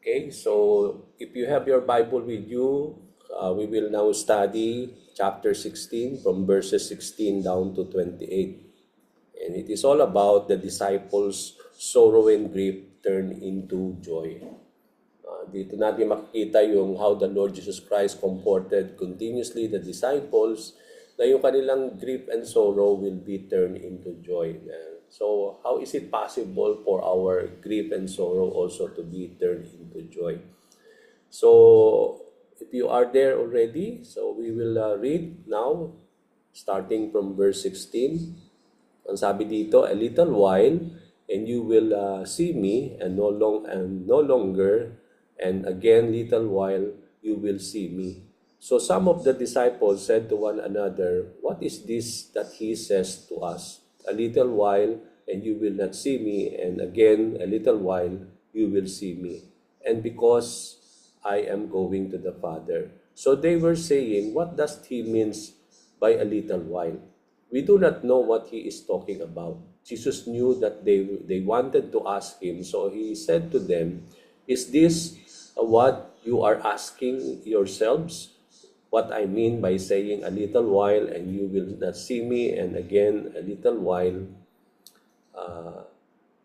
Okay, so if you have your Bible with you, we will now study chapter 16 from verses 16 down to 28. And it is all about the disciples' sorrow and grief turned into joy. Dito natin makikita yung how the Lord Jesus Christ comforted continuously the disciples na yung kanilang grief and sorrow will be turned into joy. So how is it possible for our grief and sorrow also to be turned into joy? So if you are there already, so we will read now starting from verse 16. Ang sabi dito, a little while and you will see me and no longer, and again little while you will see me. So some of the disciples said to one another, what is this that he says to us? A little while and you will not see me, and again a little while you will see me. And because I am going to the Father. So they were saying, what does he means by a little while? We do not know what he is talking about. Jesus knew that they wanted to ask him, so he said to them, is this what you are asking yourselves? What I mean by saying a little while and you will not see me, and again a little while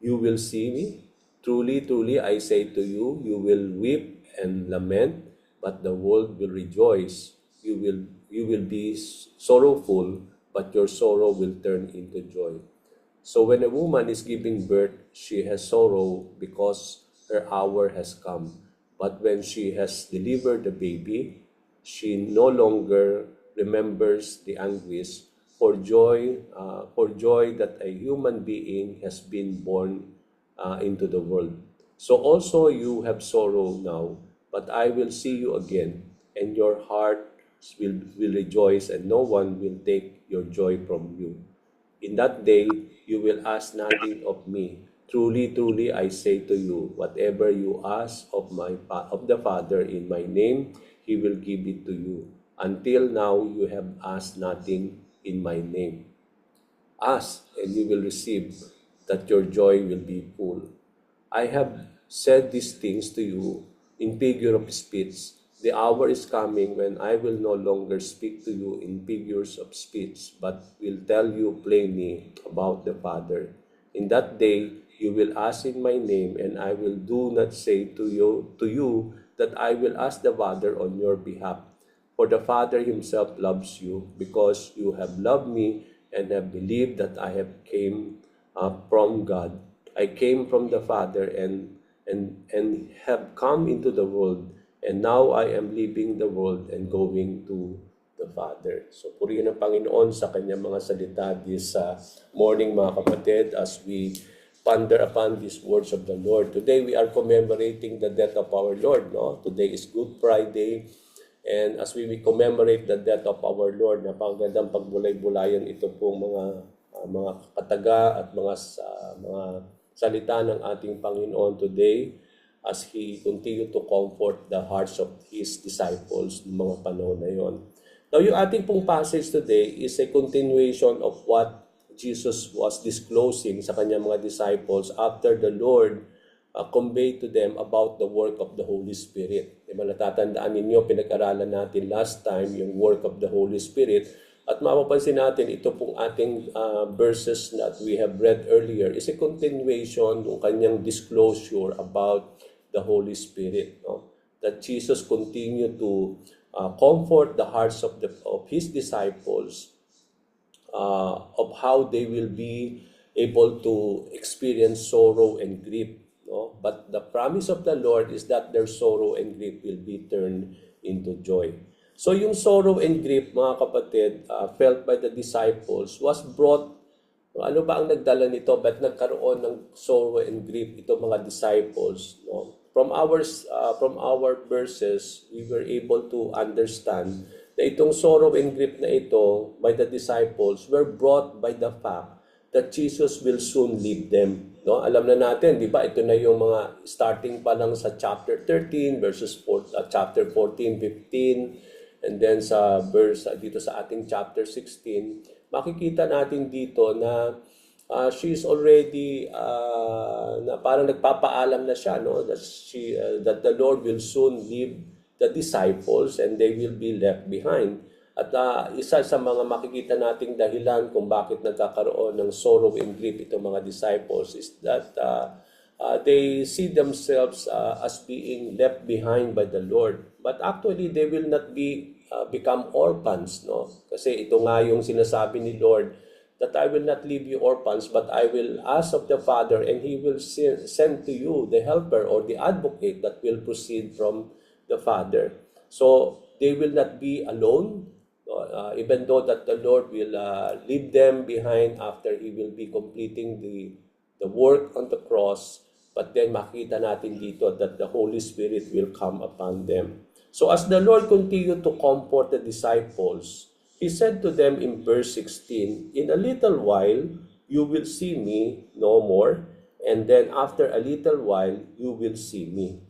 you will see me? Truly, truly, I say to you, you will weep and lament, but the world will rejoice. You will be sorrowful, but your sorrow will turn into joy. So when a woman is giving birth, she has sorrow because her hour has come. But when she has delivered the baby, she no longer remembers the anguish for joy that a human being has been born into the world. So also you have sorrow now, but I will see you again, and your heart will rejoice, and no one will take your joy from you. In that day you will ask nothing of me. Truly, truly, I say to you, whatever you ask of the Father in my name, He will give it to you. Until now you have asked nothing in my name. Ask, and you will receive, that your joy will be full. I have said these things to you in figure of speech. The hour is coming when I will no longer speak to you in figures of speech, but will tell you plainly about the Father. In that day you will ask in my name, and I will do not say to you that I will ask the Father on your behalf. For the Father himself loves you, because you have loved me and have believed that I have came from God. I came from the Father and have come into the world, and now I am leaving the world and going to the Father. So purihin ang Panginoon sa kanyang mga salita this morning, mga kapatid, as we ponder upon these words of the Lord. Today we are commemorating the death of our Lord. No? Today is Good Friday. And as we commemorate the death of our Lord, napakagandang pagbulay-bulayan ito pong mga kataga at mga salita ng ating Panginoon today as He continue to comfort the hearts of His disciples ng mga panahon na yon. Now, yung ating pong passage today is a continuation of what Jesus was disclosing sa kanyang mga disciples after the Lord conveyed to them about the work of the Holy Spirit. Diba, natatandaan ninyo, pinag-aralan natin last time yung work of the Holy Spirit. At mapapansin natin, ito pong ating verses that we have read earlier is a continuation ng kanyang disclosure about the Holy Spirit. No? That Jesus continued to comfort the hearts of His disciples of how they will be able to experience sorrow and grief. No? But the promise of the Lord is that their sorrow and grief will be turned into joy. So yung sorrow and grief, mga kapatid, felt by the disciples was brought. Ano ba ang nagdala nito? Ba't nagkaroon ng sorrow and grief ito mga disciples? No? From our verses, we were able to understand na itong sorrow and grief na ito by the disciples were brought by the fact that Jesus will soon leave them. No, alam na natin, 'di ba? Ito na yung mga starting pa lang sa chapter 13 verses 4, chapter 14, 15, and then sa verse dito sa ating chapter 16, makikita natin dito na she's already na parang nagpapaalam na siya, no, that that the Lord will soon leave the disciples and they will be left behind. At isa sa mga makikita nating dahilan kung bakit nagkakaroon ng sorrow and grief itong mga disciples is that they see themselves as being left behind by the Lord. But actually, they will not become orphans, no? Kasi ito nga yung sinasabi ni Lord, that I will not leave you orphans, but I will ask of the Father, and He will send to you the helper or the advocate that will proceed from the Father. So, they will not be alone, even though that the Lord will leave them behind after He will be completing the work on the cross. But then makita natin dito that the Holy Spirit will come upon them. So as the Lord continued to comfort the disciples, He said to them in verse 16, "In a little while, you will see me no more, and then after a little while, you will see me."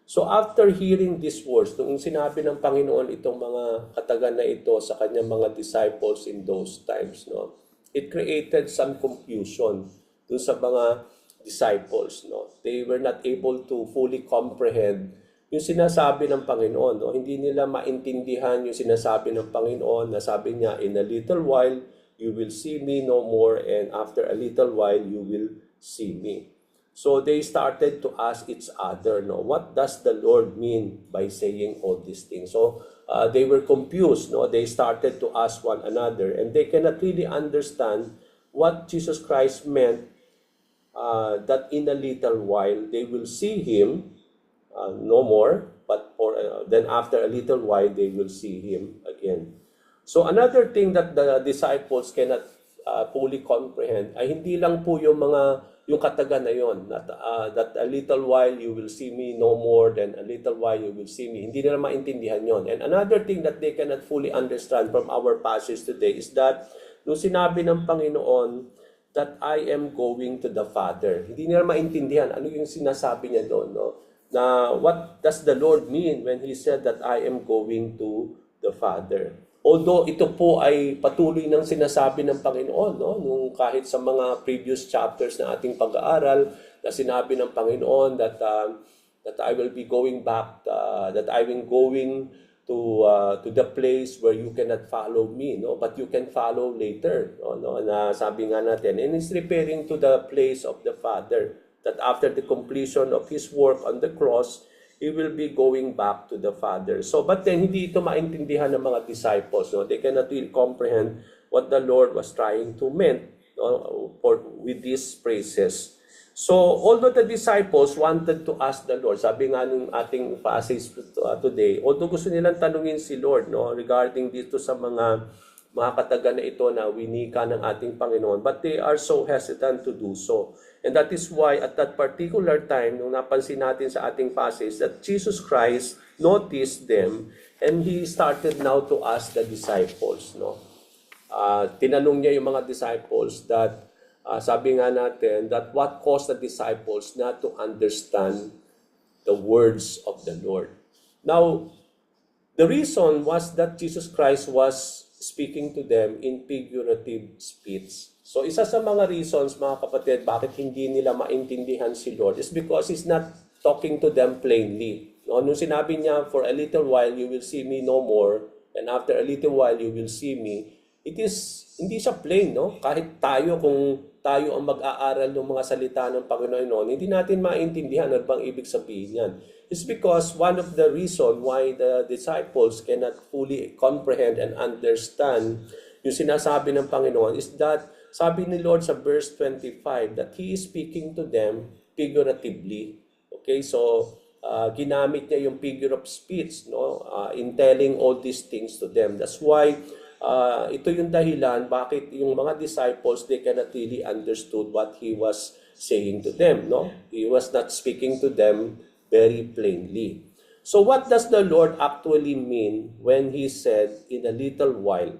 So after hearing these words, nung sinabi ng Panginoon itong mga katagan na ito sa kanyang mga disciples in those times, no, it created some confusion dun sa mga disciples, no. They were not able to fully comprehend yung sinasabi ng Panginoon, no. Hindi nila maintindihan yung sinasabi ng Panginoon na sabi niya, "In a little while you will see me no more, and after a little while you will see me." So they started to ask each other, no, what does the Lord mean by saying all these things? So they were confused, no. They started to ask one another, and they cannot really understand what Jesus Christ meant, that in a little while they will see Him no more, but then after a little while they will see Him again. So another thing that the disciples cannot fully comprehend ay hindi lang po yung katagan na yon, that a little while you will see me no more, then a little while you will see me. Hindi nila maintindihan yon. And another thing that they cannot fully understand from our passage today is that nung sinabi ng Panginoon that I am going to the Father, hindi nila maintindihan ano yung sinasabi niya doon, no? Na what does the Lord mean when He said that I am going to the Father? Although ito po ay patuloy ng sinasabi ng Panginoon, no? Nung kahit sa mga previous chapters na ating pag-aaral, na sinabi ng Panginoon that I will be going back, that I will going to the place where you cannot follow me, no, but you can follow later, no, na sabi nga natin, and it's referring to the place of the Father, that after the completion of His work on the cross, He will be going back to the Father. So, but then hindi ito maintindihan ng mga disciples, no? They cannot really comprehend what the Lord was trying to mean, no, with these phrases. So, although the disciples wanted to ask the Lord, sabi nga nung ating passage today, although gusto nilang tanungin si Lord, no, regarding dito sa mga katagan na ito na winika ng ating Panginoon, but they are so hesitant to do so. And that is why at that particular time, nung napansin natin sa ating passage, that Jesus Christ noticed them and He started now to ask the disciples, no. Tinanong niya yung mga disciples that sabi nga natin that what caused the disciples not to understand the words of the Lord. Now, the reason was that Jesus Christ was speaking to them in figurative speech. So, isa sa mga reasons, mga kapatid, bakit hindi nila maintindihan si Lord is because He's not talking to them plainly. No? Nung sinabi niya, for a little while you will see me no more, and after a little while you will see me, hindi siya plain, no? Kahit tayo, kung tayo ang mag-aaral ng mga salita ng Panginoon, hindi natin maintindihan ano bang ibig sabihin yan. It's because one of the reason why the disciples cannot fully comprehend and understand yung sinasabi ng Panginoon is that sabi ni Lord sa verse 25 that He is speaking to them figuratively. Okay, so ginamit niya yung figure of speech, no, in telling all these things to them. That's why ito yung dahilan bakit yung mga disciples, they cannot really understood what He was saying to them, no? He was not speaking to them very plainly. So what does the Lord actually mean when He said, in a little while?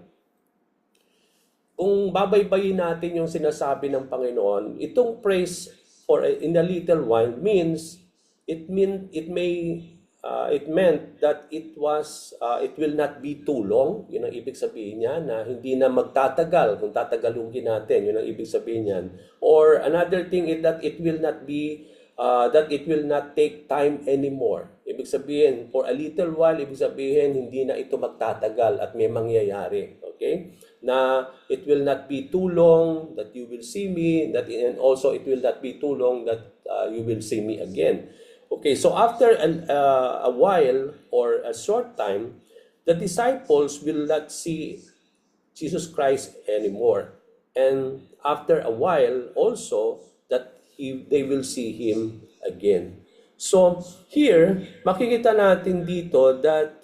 Kung babaybayin natin yung sinasabi ng Panginoon, itong phrase for in a little while means it may it meant that it will not be too long. Yun ang ibig sabihin niya, na hindi na magtatagal kung tatagalugin natin. Yun ang ibig sabihin niyan. Or another thing is that it will not be that it will not take time anymore. Ibig sabihin, for a little while, ibig sabihin, hindi na ito magtatagal at may mangyayari. Okay? Na it will not be too long that you will see me, and also it will not be too long that you will see me again. Okay, so after a while or a short time, the disciples will not see Jesus Christ anymore. And after a while also, that they will see Him again. So here, makikita natin dito that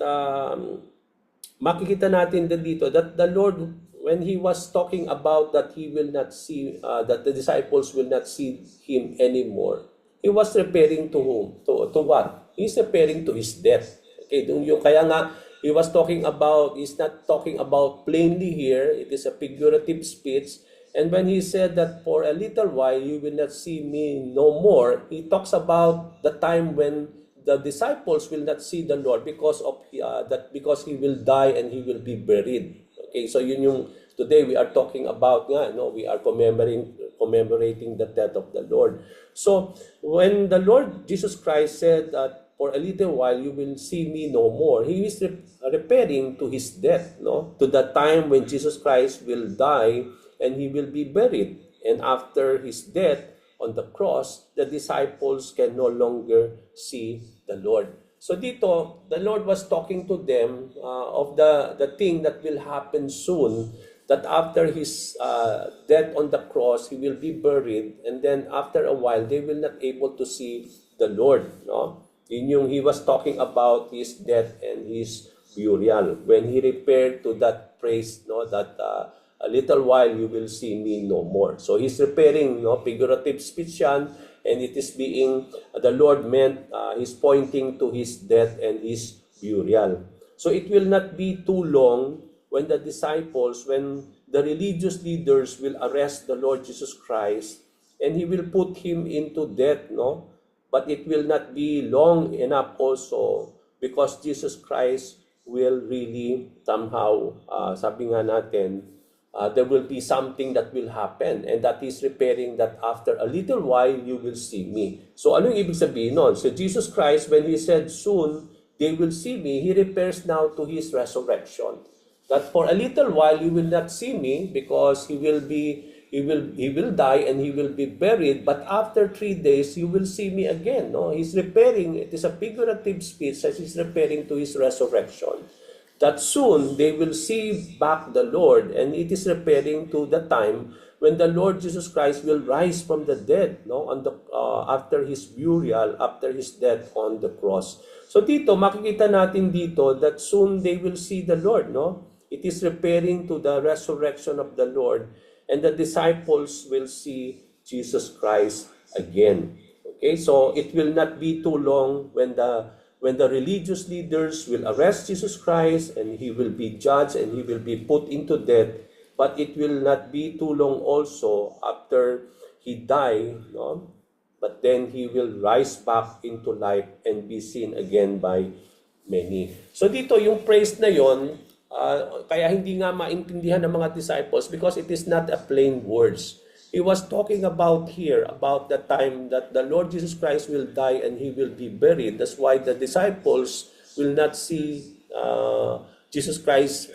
the Lord, when He was talking about that He will not see, that the disciples will not see Him anymore, He was referring to whom? To what? He's referring to His death. Okay, kaya nga, he's not talking about plainly here. It is a figurative speech. And when He said that for a little while you will not see me no more, He talks about the time when the disciples will not see the Lord because He will die and He will be buried. Okay, so yun yung today we are talking about we are commemorating the death of the Lord. So when the Lord Jesus Christ said that for a little while you will see me no more, He is referring to His death, to the time when Jesus Christ will die and He will be buried. And after His death on the cross, the disciples can no longer see the Lord. So dito, the Lord was talking to them of the thing that will happen soon, that after His death on the cross, He will be buried, and then after a while, they will not able to see the Lord. Yun yung He was talking about His death and His burial. When He referred to that phrase, that a little while you will see me no more. So He's referring, figurative speech yan, and it is being, the Lord meant, He's pointing to His death and His burial. So it will not be too long when the religious leaders will arrest the Lord Jesus Christ, and He will put Him into death, But it will not be long enough also, because Jesus Christ will really somehow, sabi nga natin, there will be something that will happen, and that is preparing that after a little while you will see me. So anong ibig sabihin nun? So Jesus Christ, when He said soon they will see me, He refers now to His resurrection. That for a little while you will not see me, because He will die and He will be buried, but after 3 days you will see me again. He's referring, it is a figurative speech as He's referring to His resurrection. That soon they will see back the Lord, and it is referring to the time when the Lord Jesus Christ will rise from the dead, after His burial, after His death on the cross. So dito, makikita natin dito that soon they will see the Lord, It is referring to the resurrection of the Lord, and the disciples will see Jesus Christ again. Okay, so it will not be too long when the religious leaders will arrest Jesus Christ, and He will be judged and He will be put into death. But it will not be too long also after He died, But then He will rise back into life and be seen again by many. So dito yung praise na yon, kaya hindi nga maintindihan ng mga disciples, because it is not a plain words. He was talking about here, about the time that the Lord Jesus Christ will die and He will be buried. That's why the disciples will not see Jesus Christ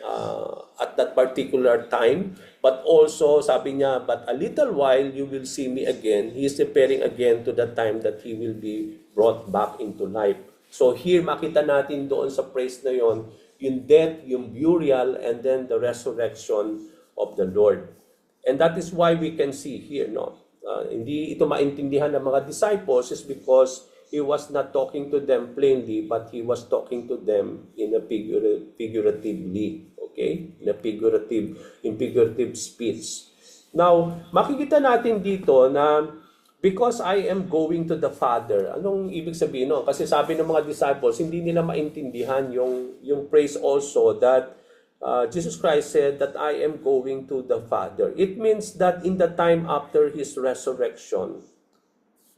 at that particular time. But also, sabi niya, but a little while you will see me again. He is referring again to the time that He will be brought back into life. So here, makita natin doon sa praise na yon, yung death, yung burial, and then the resurrection of the Lord. And that is why we can see here, hindi ito maintindihan ng mga disciples, is because He was not talking to them plainly, but He was talking to them in a figuratively, okay? In figurative speech. Now, makikita natin dito na because I am going to the Father. Anong ibig sabihin no? Kasi sabi ng mga disciples, hindi nila maintindihan yung praise also that Jesus Christ said that I am going to the Father. It means that in the time after His resurrection,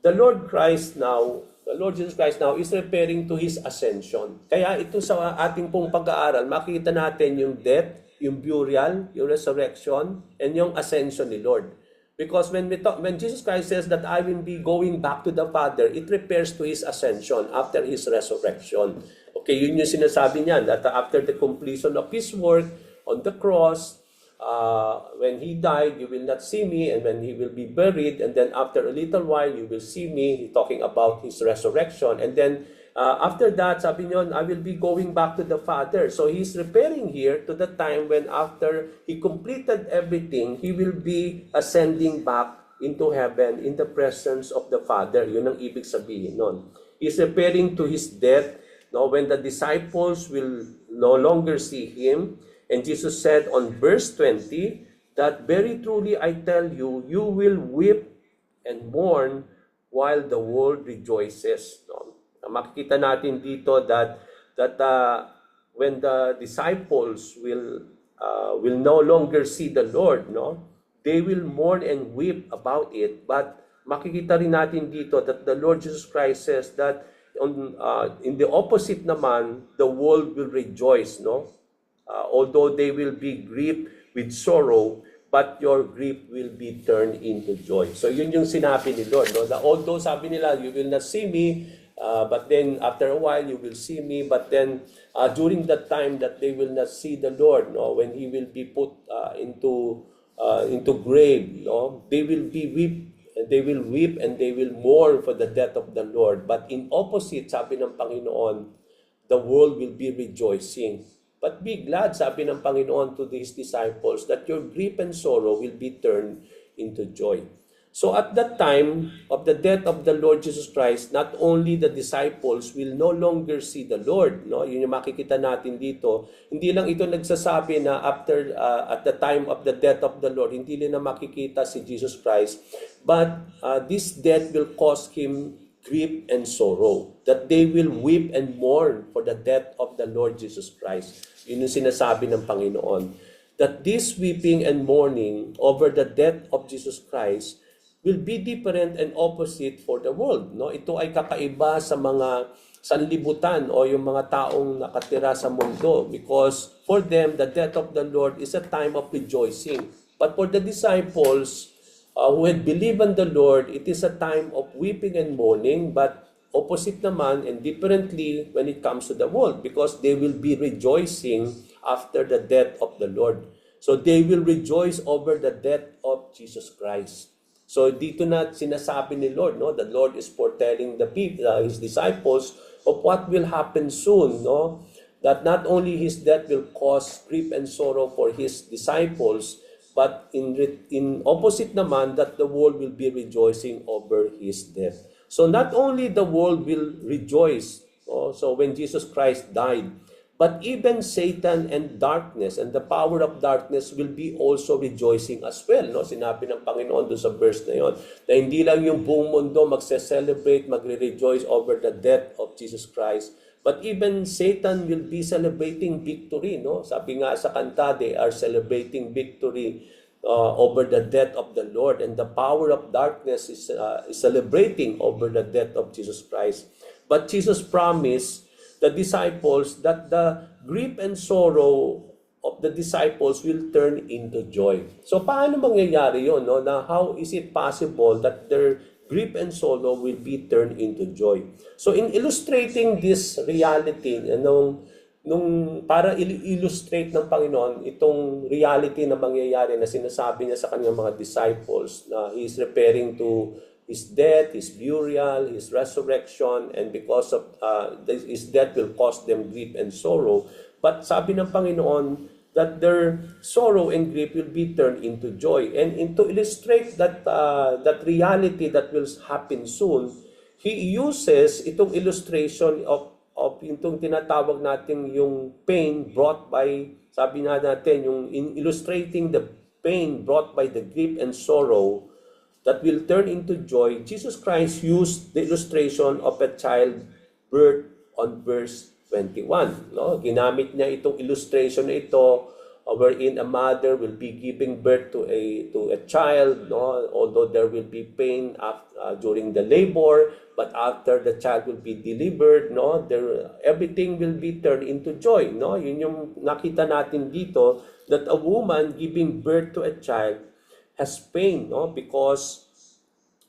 the Lord Christ now the Lord Jesus Christ now is referring to His ascension. Kaya ito sa ating pong pag-aaral, makita natin yung death, yung burial, yung resurrection, and yung ascension ni Lord. Because when Jesus Christ says that I will be going back to the Father, it refers to His ascension after His resurrection. Okay, yun yung sinasabi niya, that after the completion of His work on the cross, when He died, you will not see me, and when He will be buried, and then after a little while, you will see me, talking about His resurrection. And then, after that, sabi niyo, I will be going back to the Father. So, He's referring here to the time when after He completed everything, He will be ascending back into heaven in the presence of the Father. Yun ang ibig sabihin nun. He's referring to His death, no, when the disciples will no longer see Him. And Jesus said on verse 20, that very truly I tell you, you will weep and mourn while the world rejoices. No? Makikita natin dito that when the disciples will no longer see the Lord, no, they will mourn and weep about it. But makikita rin natin dito that the Lord Jesus Christ says that in the opposite naman, the world will rejoice, no? Although they will be grieved with sorrow, but your grief will be turned into joy. So yun yung sinabi ni Lord, no? That although sabi nila, you will not see me, but then after a while you will see me, but then during that time that they will not see the Lord, no, when He will be put into grave, no, they will weep and they will mourn for the death of the Lord. But in opposite, sabi ng Panginoon, the world will be rejoicing. But be glad, sabi ng Panginoon to His disciples, that your grief and sorrow will be turned into joy. So at that time of the death of the Lord Jesus Christ, not only the disciples will no longer see the Lord, no? Yun yung makikita natin dito. Hindi lang ito nagsasabi na after at the time of the death of the Lord, hindi nila makikita si Jesus Christ, but this death will cause Him grief and sorrow, that they will weep and mourn for the death of the Lord Jesus Christ. Yun yung sinasabi ng Panginoon, that this weeping and mourning over the death of Jesus Christ will be different and opposite for the world. No? Ito ay kakaiba sa mga sanlibutan o yung mga taong nakatira sa mundo, because for them, the death of the Lord is a time of rejoicing. But for the disciples who had believed on the Lord, it is a time of weeping and mourning, but opposite naman and differently when it comes to the world, because they will be rejoicing after the death of the Lord. So they will rejoice over the death of Jesus Christ. So dito na sinasabi ni Lord, no, the Lord is foretelling the people, His disciples, of what will happen soon, no? That not only His death will cause grief and sorrow for His disciples, but in opposite naman, that the world will be rejoicing over His death. So not only the world will rejoice, so when Jesus Christ died, but even Satan and darkness and the power of darkness will be also rejoicing as well. No? Sinabi ng Panginoon doon sa verse na yun, na hindi lang yung buong mundo magse-celebrate, magre-rejoice over the death of Jesus Christ, but even Satan will be celebrating victory. No? Sabi nga sa kanta, they are celebrating victory over the death of the Lord, and the power of darkness is celebrating over the death of Jesus Christ. But Jesus promised the disciples that the grief and sorrow of the disciples will turn into joy. So paano mangyayari yun? No? Na how is it possible that their grief and sorrow will be turned into joy? So in illustrating this reality, para illustrate ng Panginoon itong reality na mangyayari na sinasabi niya sa kanyang mga disciples, na He is referring to His death, His burial, His resurrection, and because of His death will cause them grief and sorrow. But sabi ng Panginoon that their sorrow and grief will be turned into joy. And to illustrate that reality that will happen soon, He uses itong illustration of itong tinatawag natin yung pain brought by, sabi natin, yung illustrating the pain brought by the grief and sorrow that will turn into joy. Jesus Christ used the illustration of a child birth on verse 21. No? Ginamit niya itong illustration na ito wherein a mother will be giving birth to a child, no, although there will be pain during the labor, but after the child will be delivered, no, everything will be turned into joy, no. Yun yung nakita natin dito, that a woman giving birth to a child has pain, no, because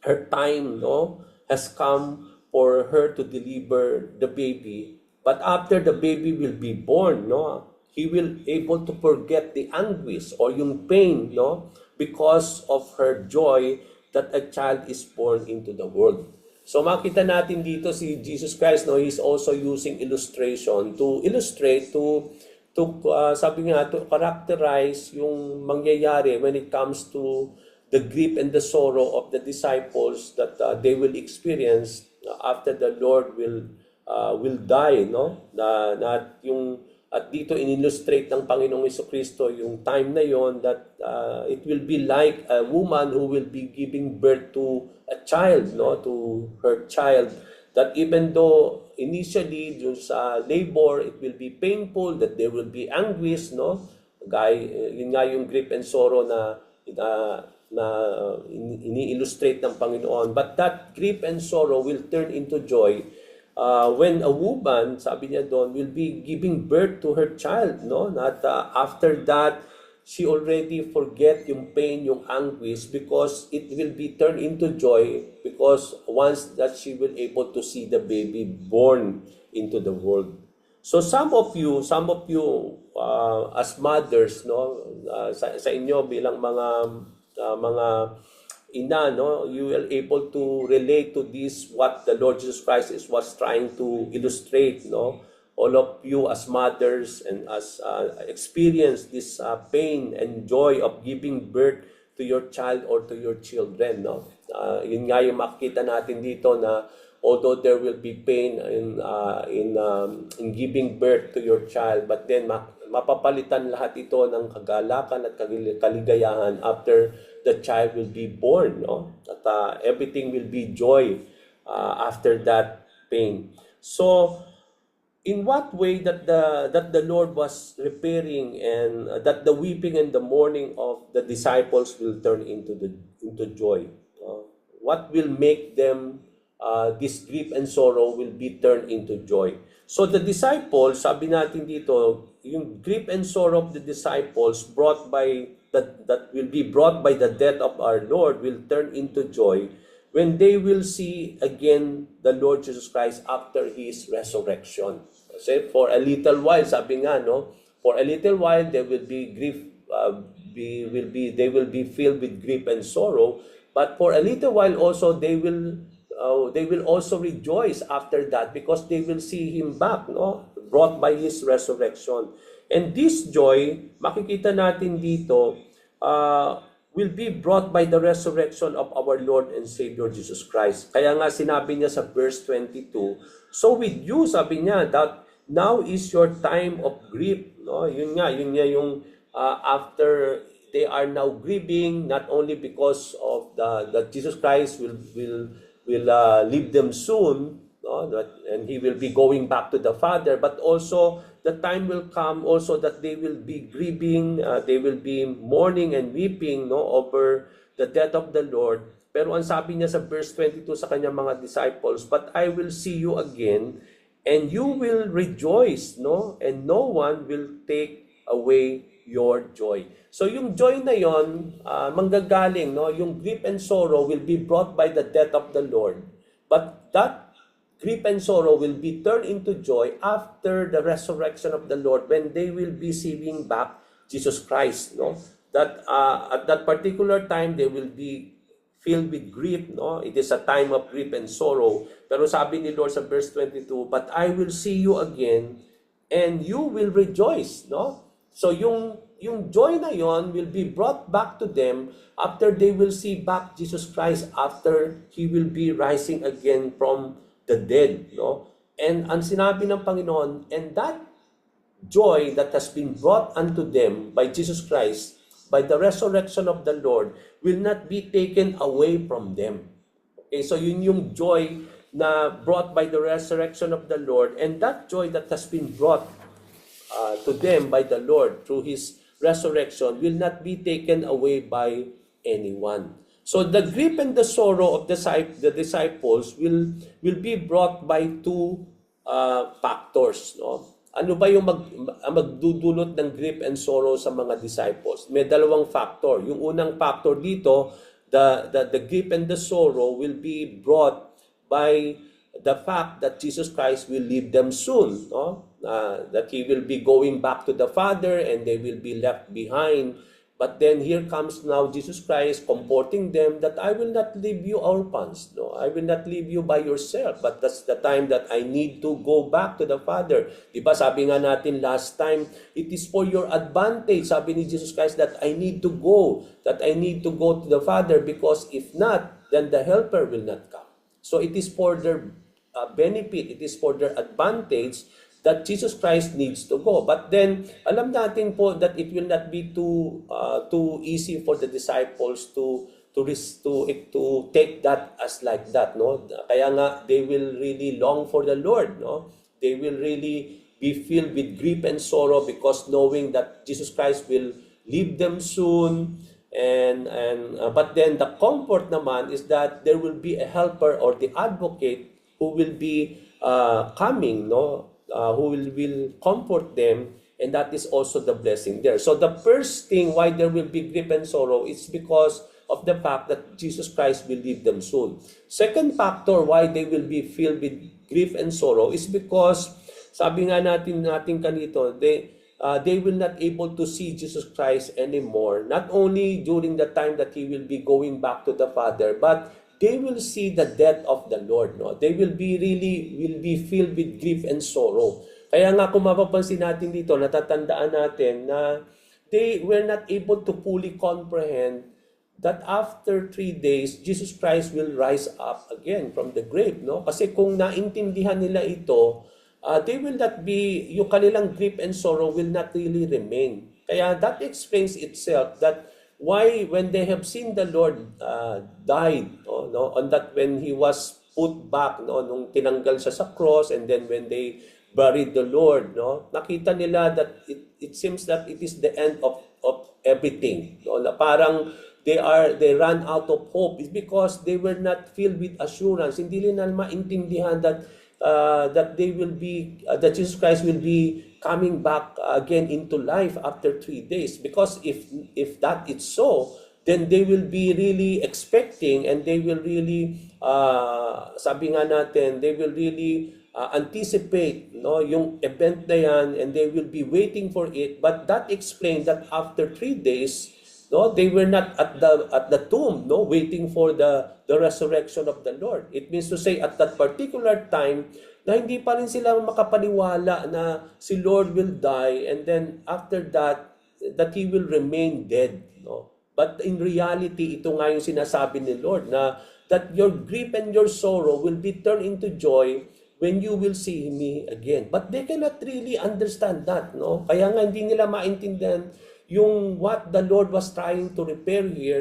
her time, no, has come for her to deliver the baby. But after the baby will be born, no, he will able to forget the anguish or yung pain, no, because of her joy that a child is born into the world. So makita natin dito si Jesus Christ, no, he's also using illustration to illustrate, sabi nga, to characterize yung mangyayari when it comes to the grief and the sorrow of the disciples that they will experience after the Lord will die, no? At dito in-illustrate ng Panginoong Jesucristo yung time na yon that it will be like a woman who will be giving birth to a child, no, to her child, that even though initially dun sa labor it will be painful, that there will be anguish, no, yun nga yung grief and sorrow na ini-illustrate ng Panginoon, but that grief and sorrow will turn into joy when a woman, sabi niya doon, will be giving birth to her child, no? Not after that, she already forget yung pain, yung anguish, because it will be turned into joy because once that she will able to see the baby born into the world. So some of you as mothers, no, sa inyo bilang mga ina, no, you will able to relate to this, what the Lord Jesus Christ was trying to illustrate, no. All of you as mothers and as experience this pain and joy of giving birth to your child or to your children, no. Yun nga yung makikita natin dito na although there will be pain in giving birth to your child, but then mapapalitan lahat ito ng kagalakan at kaligayahan after the child will be born, no? That everything will be joy after that pain. So, in what way that the Lord was repairing and that the weeping and the mourning of the disciples will turn into joy? What will make them this grief and sorrow will be turned into joy? So the disciples, sabi natin dito, yung grief and sorrow of the disciples that will be brought by the death of our Lord will turn into joy when they will see again the Lord Jesus Christ after His resurrection. Kasi for a little while, sabi nga, no, for a little while they will be they will be filled with grief and sorrow, but for a little while also they will also rejoice after that because they will see Him back, no, brought by His resurrection. And this joy, makikita natin dito, will be brought by the resurrection of our Lord and Savior Jesus Christ. Kaya nga sinabi niya sa verse 22, so with you, sabi niya, that now is your time of grief. No? Yun nga yung after they are now grieving, not only because of that Jesus Christ will leave them soon, no? And He will be going back to the Father, but also the time will come also that they will be grieving, they will be mourning and weeping, no, over the death of the Lord. Pero ang sabi niya sa verse 22 sa kanyang mga disciples, but I will see you again and you will rejoice, no, and no one will take away your joy. So yung joy na yon, manggagaling, no, yung grief and sorrow will be brought by the death of the Lord. But that grief and sorrow will be turned into joy after the resurrection of the Lord when they will be seeing back Jesus Christ, no? That at that particular time they will be filled with grief, no? It is a time of grief and sorrow. Pero sabi ni Lord sa verse 22, but I will see you again and you will rejoice, no? So yung joy na yon will be brought back to them after they will see back Jesus Christ after He will be rising again from the dead, no? And ang sinabi ng Panginoon, and that joy that has been brought unto them by Jesus Christ, by the resurrection of the Lord, will not be taken away from them. Okay, so yun yung joy na brought by the resurrection of the Lord, and that joy that has been brought to them by the Lord through His resurrection will not be taken away by anyone. So the grief and the sorrow of the disciples will be brought by two factors. No? Ano ba yung magdudulot ng grief and sorrow sa mga disciples? May dalawang factor. Yung unang factor dito, the grief and the sorrow will be brought by the fact that Jesus Christ will leave them soon. No? That He will be going back to the Father and they will be left behind. But then here comes now Jesus Christ comforting them that I will not leave you orphans. No, I will not leave you by yourself. But that's the time that I need to go back to the Father. Diba sabi nga natin last time, it is for your advantage. Sabi ni Jesus Christ that I need to go. That I need to go to the Father because if not, then the Helper will not come. So it is for their benefit. It is for their advantage that Jesus Christ needs to go. But then, alam natin po that it will not be too easy for the disciples to take that as like that, no? Kaya nga they will really long for the Lord, no? They will really be filled with grief and sorrow because knowing that Jesus Christ will leave them soon. But then the comfort naman is that there will be a helper or the advocate who will be coming, no? Who will comfort them, and that is also the blessing there. So the first thing why there will be grief and sorrow is because of the fact that Jesus Christ will leave them soon. Second factor why they will be filled with grief and sorrow is because, sabi nga natin kanito, they will not able to see Jesus Christ anymore, not only during the time that He will be going back to the Father, but they will see the death of the Lord. No? They will be filled with grief and sorrow. Kaya nga kung mapapansin natin dito, natatandaan natin na they were not able to fully comprehend that after 3 days, Jesus Christ will rise up again from the grave. No? Kasi kung naintindihan nila ito, they will not be, yung kanilang grief and sorrow will not really remain. Kaya that explains itself that why when they have seen the Lord died, no, on that when He was put back, no, nung tinanggal siya sa cross, and then when they buried the Lord, no, nakita nila that it seems that it is the end of everything, no, na parang they ran out of hope. It's because they were not filled with assurance. Hindi nila maintindihan that they will be that Jesus Christ will be coming back again into life after 3 days. Because if that is so, then they will be really expecting and they will really sabi nga natin, they will really anticipate, no, yung event na yan, and they will be waiting for it. But that explains that after 3 days, no, they were not at the tomb, no, waiting for the resurrection of the Lord. It means to say at that particular time na hindi pa rin sila makapaniwala na si Lord will die, and then after that He will remain dead, no. But in reality, ito nga yung sinasabi ni Lord na that your grief and your sorrow will be turned into joy when you will see Me again. But they cannot really understand that, no. Kaya nga hindi nila maintindihan yung what the Lord was trying to repair here,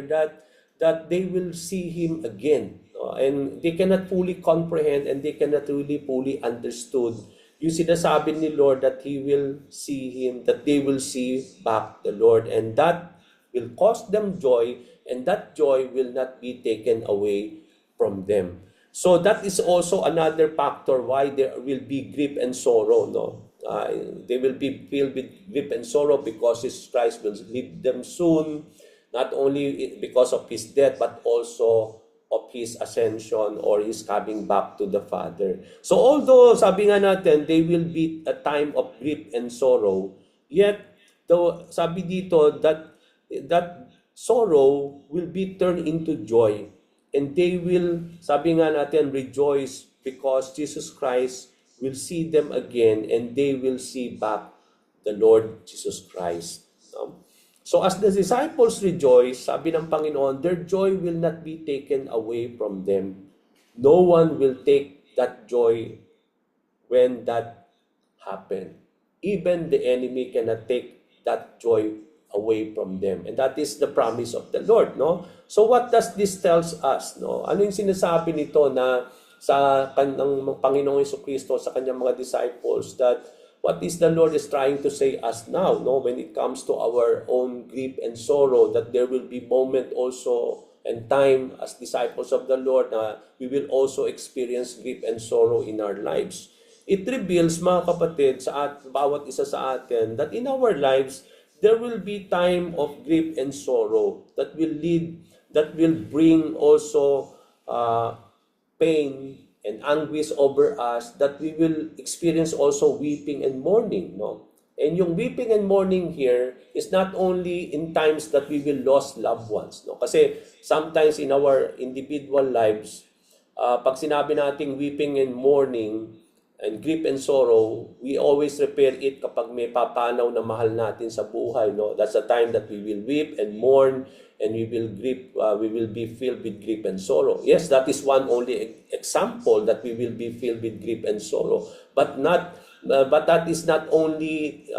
that they will see Him again. And they cannot fully comprehend and they cannot really fully understood yung sinasabi ni Lord that He will see Him, that they will see back the Lord, and that will cause them joy, and that joy will not be taken away from them. So that is also another factor why there will be grief and sorrow, no? They will be filled with grief and sorrow because Jesus Christ will leave them soon, not only because of His death, but also of His ascension or His coming back to the Father. So although sabi nga natin, they will be a time of grief and sorrow, yet though sabi dito that sorrow will be turned into joy, and they will, sabi nga natin, rejoice because Jesus Christ will see them again and they will see back the Lord Jesus Christ. So as the disciples rejoice, sabi ng Panginoon, their joy will not be taken away from them. No one will take that joy when that happens. Even the enemy cannot take that joy away from them. And that is the promise of the Lord, no? So what does this tells us, no? Ano yung sinasabi nito na sa kanang Panginoong Jesucristo sa kanyang mga disciples, that what is the Lord is trying to say us now, no, when it comes to our own grief and sorrow, that there will be moment also and time as disciples of the Lord na we will also experience grief and sorrow in our lives. It reveals, mga kapatid, sa bawat isa sa atin, that in our lives, there will be time of grief and sorrow that will bring also pain and anguish over us, that we will experience also weeping and mourning, no? And yung weeping and mourning here is not only in times that we will lose loved ones, no? Kasi sometimes in our individual lives, pag sinabi nating weeping and mourning and grief and sorrow, we always repair it kapag may papanaw na mahal natin sa buhay, no? That's the time that we will weep and mourn, and we will be filled with grief and sorrow. Yes, that is one only example, that we will be filled with grief and sorrow, but that is not only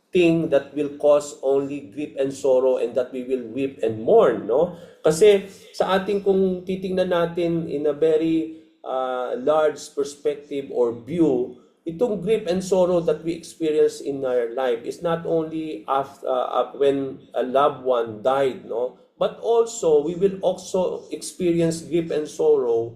thing that will cause only grief and sorrow and that we will weep and mourn, no? Kasi sa ating, kung titingnan natin in a very large perspective or view, itong grief and sorrow that we experience in our life is not only after when a loved one died, no, but also we will also experience grief and sorrow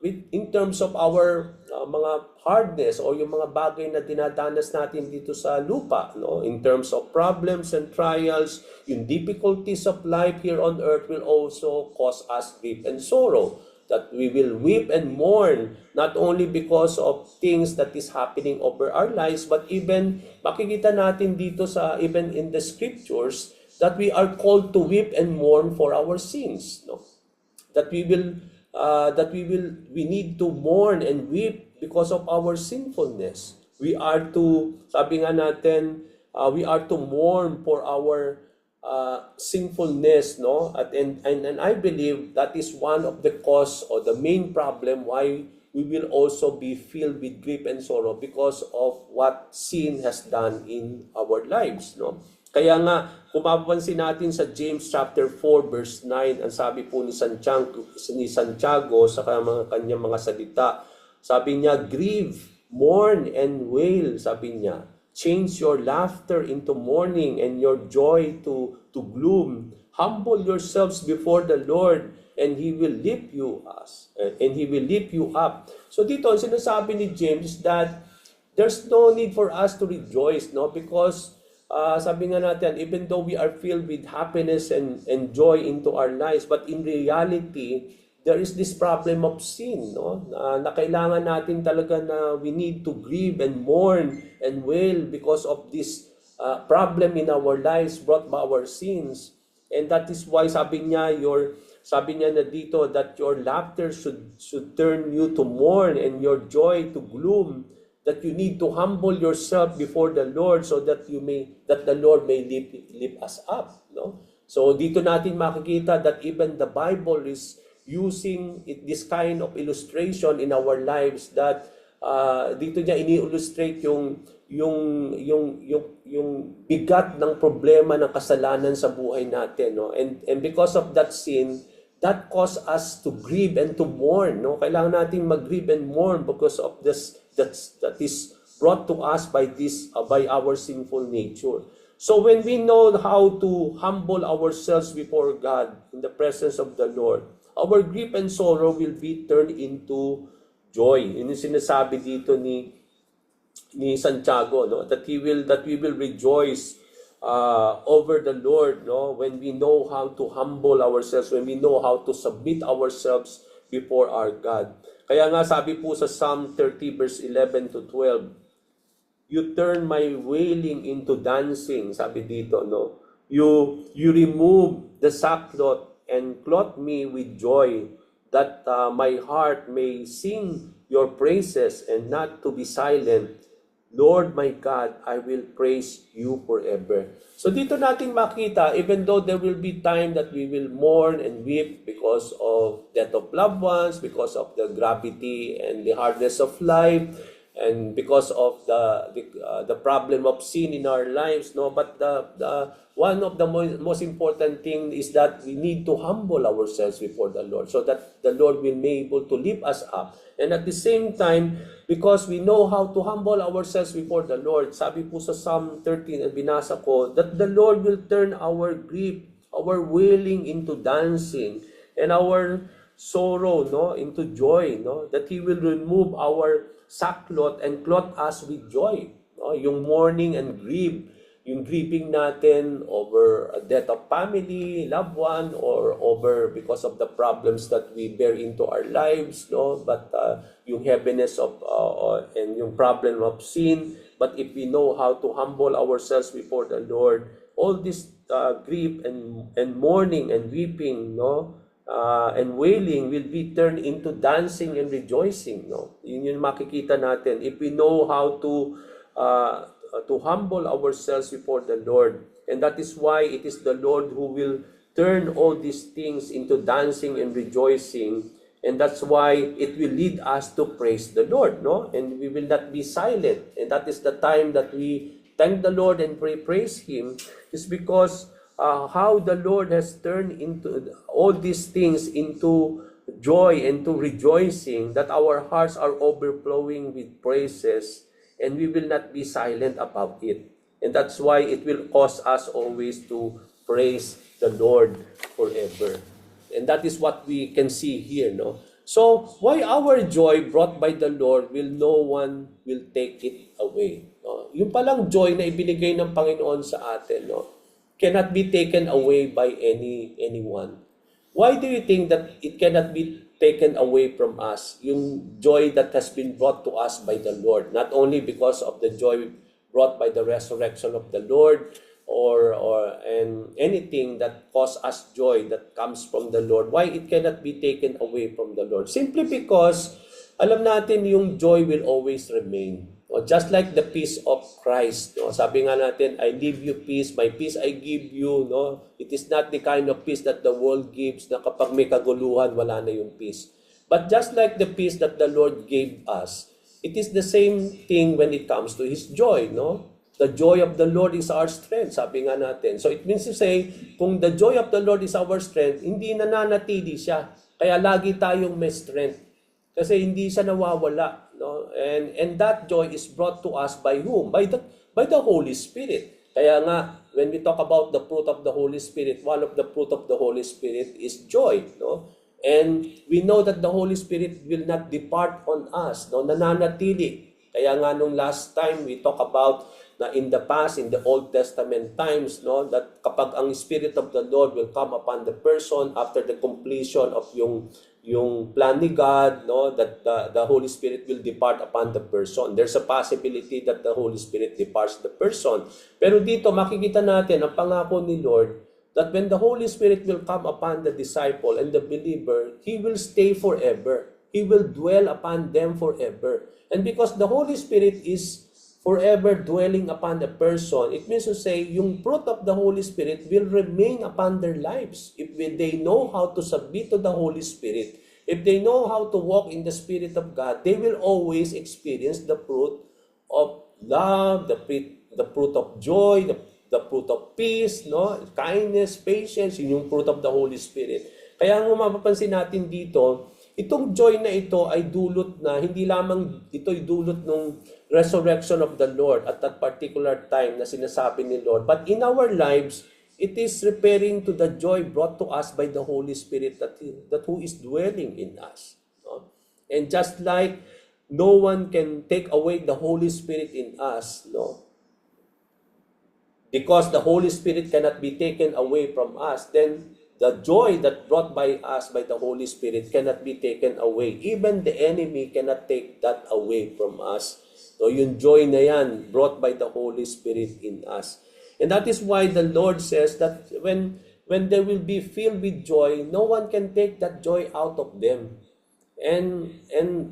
in terms of our mga hardness or yung mga bagay na dinadanas natin dito sa lupa, no, in terms of problems and trials. Yung difficulties of life here on earth will also cause us grief and sorrow, that we will weep and mourn, not only because of things that is happening over our lives, but even makikita natin dito sa, even in the scriptures, that we are called to weep and mourn for our sins, no? That we need to mourn and weep because of our sinfulness. We are to, sabi nga natin, we are to mourn for our sinfulness, no? And I believe that is one of the cause or the main problem why we will also be filled with grief and sorrow, because of what sin has done in our lives, no? Kaya nga, kung mapapansin natin sa James chapter 4 verse 9, ang sabi po ni Santiago sa kanyang mga salita, sabi niya, grieve, mourn, and wail, sabi niya. Change your laughter into mourning and your joy to gloom. Humble yourselves before the Lord, and He will lift you up. So dito, ang sinasabi ni James that there's no need for us to rejoice, no? Because sabi nga natin, even though we are filled with happiness and joy into our lives, but in reality, there is this problem of sin, no? Na kailangan natin talaga na we need to grieve and mourn and wail because of this problem in our lives brought by our sins. And that is why sabi niya na dito that your laughter should turn you to mourn and your joy to gloom, that you need to humble yourself before the Lord so that the Lord may lift us up, no? So dito natin makikita that even the Bible is using this kind of illustration in our lives, that dito niya ini-illustrate yung bigat ng problema ng kasalanan sa buhay natin, no? And because of that sin, that caused us to grieve and to mourn, no? Kailangan nating mag-grieve and mourn because of this that is brought to us by our sinful nature. So when we know how to humble ourselves before God in the presence of the Lord, our grief and sorrow will be turned into joy. Yun yung sinasabi dito ni Santiago, no? That we will rejoice over the Lord, no? When we know how to humble ourselves, when we know how to submit ourselves before our God. Kaya nga sabi po sa Psalm 30 verse 11 to 12, you turn my wailing into dancing, sabi dito, no? You remove the sackcloth and clothe me with joy, that my heart may sing your praises and not to be silent. Lord my God, I will praise you forever. So dito natin makita, even though there will be time that we will mourn and weep because of death of loved ones, because of the gravity and the hardness of life, and because of the problem of sin in our lives, no. But the one of the most important thing is that we need to humble ourselves before the Lord, so that the Lord will be able to lift us up. And at the same time, because we know how to humble ourselves before the Lord, sabi po sa Psalm 13 na binasa ko, that the Lord will turn our grief, our wailing into dancing, and our sorrow, no, into joy, no, that He will remove our sackcloth and clothe us with joy, no? Yung mourning and grief, yung grieving natin over a death of family, loved one, or over because of the problems that we bear into our lives, no. But yung heaviness of and yung problem of sin. But if we know how to humble ourselves before the Lord, all this grief and mourning and weeping, no, and wailing will be turned into dancing and rejoicing, no. Yun yung makikita natin if we know how to humble ourselves before the Lord. And that is why it is the Lord who will turn all these things into dancing and rejoicing. And that's why it will lead us to praise the Lord, no? And we will not be silent. And that is the time that we thank the Lord and praise Him, is because how the Lord has turned into all these things into joy and to rejoicing, that our hearts are overflowing with praises, and we will not be silent about it. And that's why it will cause us always to praise the Lord forever. And that is what we can see here, no? So, why our joy brought by the Lord will no one will take it away, no? Yung palang joy na ibinigay ng Panginoon sa atin, no, cannot be taken away by anyone. Why do you think that it cannot be taken away from us, yung joy that has been brought to us by the Lord? Not only because of the joy brought by the resurrection of the Lord, and anything that cause us joy that comes from the Lord, why it cannot be taken away from the Lord? Simply because alam natin yung joy will always remain. Just like the peace of Christ, no? Sabi nga natin, I leave you peace, my peace I give you, no? It is not the kind of peace that the world gives, na kapag may kaguluhan, wala na yung peace. But just like the peace that the Lord gave us, it is the same thing when it comes to His joy, no? The joy of the Lord is our strength, sabi nga natin. So it means to say, kung the joy of the Lord is our strength, hindi nananatili siya. Kaya lagi tayong may strength. Kasi hindi siya nawawala, no? And that joy is brought to us by whom? By the Holy Spirit. Kaya nga, when we talk about the fruit of the Holy Spirit, one of the fruit of the Holy Spirit is joy, no? And we know that the Holy Spirit will not depart on us, no? Nananatili. Kaya nga nung last time we talk about na in the past, in the Old Testament times, no, that kapag ang Spirit of the Lord will come upon the person after the completion of yung plan ni God, no, that the Holy Spirit will depart upon the person. There's a possibility that the Holy Spirit departs the person. Pero dito makikita natin ang pangako ni Lord that when the Holy Spirit will come upon the disciple and the believer, He will stay forever. He will dwell upon them forever. And because the Holy Spirit is forever dwelling upon the person, it means to say, yung fruit of the Holy Spirit will remain upon their lives. If they know how to submit to the Holy Spirit, if they know how to walk in the Spirit of God, they will always experience the fruit of love, the fruit of joy, the fruit of peace, no, kindness, patience, yun yung fruit of the Holy Spirit. Kaya ang mapapansin natin dito, itong joy na ito ay dulot na, hindi lamang ito'y dulot ng resurrection of the Lord at that particular time na sinasabi ni Lord, but in our lives, it is referring to the joy brought to us by the Holy Spirit that who is dwelling in us. No? And just like no one can take away the Holy Spirit in us, no, because the Holy Spirit cannot be taken away from us, then the joy that brought by us by the Holy Spirit cannot be taken away. Even the enemy cannot take that away from us. So yung joy na yan brought by the Holy Spirit in us. And that is why the Lord says that when they will be filled with joy, no one can take that joy out of them. And